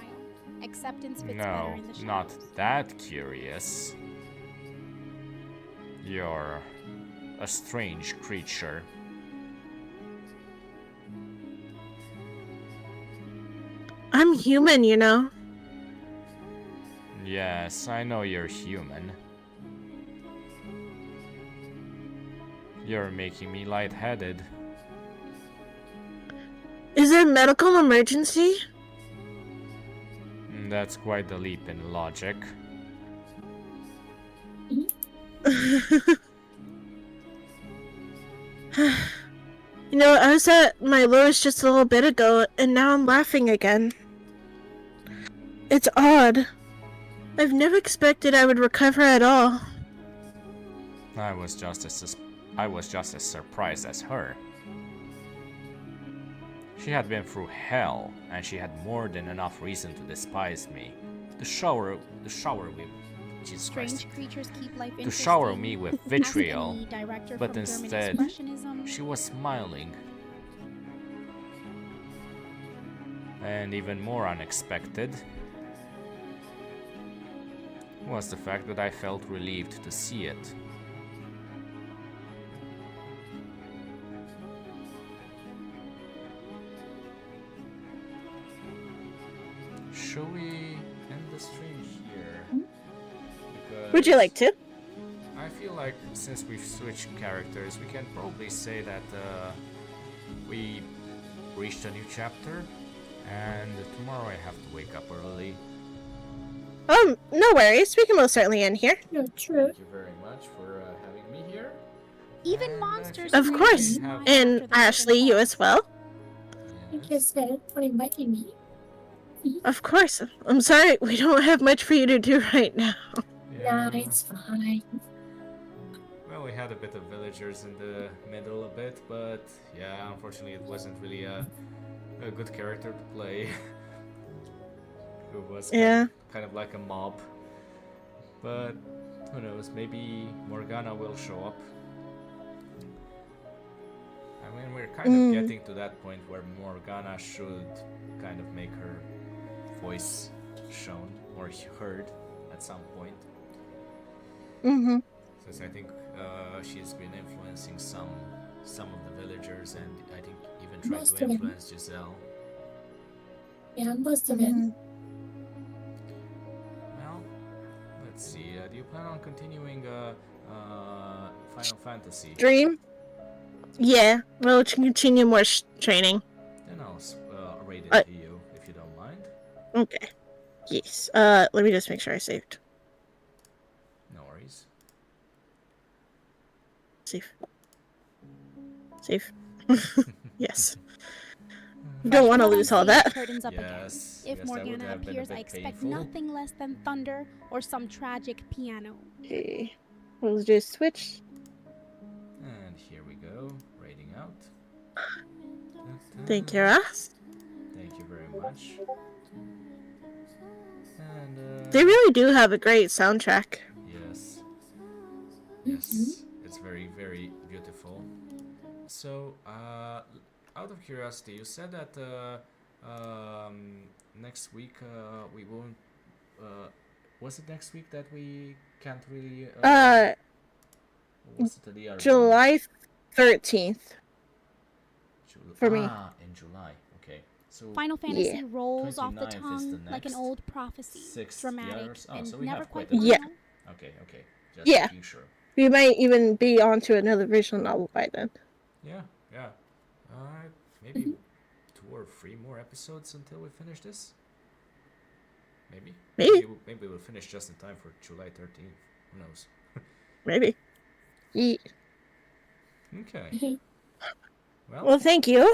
Acceptance fits better No, in the shadows. not that curious. You're a strange creature. I'm human, you know. Yes, I know you're human. You're making me lightheaded. Is there a medical emergency? That's quite the leap in logic. You know, I was at my lowest just a little bit ago, and now I'm laughing again. It's odd. I've never expected I would recover at all. I was just as surprised as her. She had been through hell, and she had more than enough reason to despise me. To shower me with vitriol, but instead, she was smiling. And even more unexpected was the fact that I felt relieved to see it. Shall we end the stream here? Because Would you like to? I feel like since we've switched characters, we can probably say that we reached a new chapter, and tomorrow I have to wake up early. No worries. We can most certainly end here. No, true. Thank you very much for having me here. Even And, monsters. Of course. have- And Ashley, you as well. Thank you, Sarah, for inviting me. Of course. I'm sorry, we don't have much for you to do right now. Yeah. No, it's fine. Well, we had a bit of villagers in the middle a bit, but yeah, unfortunately it wasn't really a good character to play. Who was kind of like a mob. But who knows, maybe Morgana will show up. I mean, we're kind of getting to that point where Morgana should kind of make her voice shown or heard at some point. Mm-hmm. Since I think she's been influencing some of the villagers, and I think even tried Most to of them. influence Giselle. Yeah, most of it. Well, let's see. Do you plan on continuing Final Fantasy? Dream? Yeah, we'll continue more training. Then I'll rate it to you if you don't mind. Okay. Yes. Let me just make sure I saved. No worries. Save. Yes. Don't want to lose all that. Curtains up again. Yes. If yes, that would Morgana have been a appears, bit I expect painful. nothing less than thunder or some tragic piano. Okay. We'll just switch. And here we go. Rating out. Thank you, Ross. Thank you very much. And they really do have a great soundtrack. Yes. Yes. It's very, very beautiful. So, out of curiosity, you said that next week we won't. Was it next week that we can't really? Was it the other one? July 13th. For me. In July. Okay. So Final Fantasy rolls off the 29th is tongue the like an next. old prophecy, 6th, dramatic and so we never have quite quite a final. bit. Okay. Just Yeah. making sure. We might even be onto another visual novel by then. Yeah. Maybe 2 or 3 more episodes until we finish this. Maybe we'll finish just in time for July 13th. Who knows? Maybe. Yeah. Okay. Well, thank you.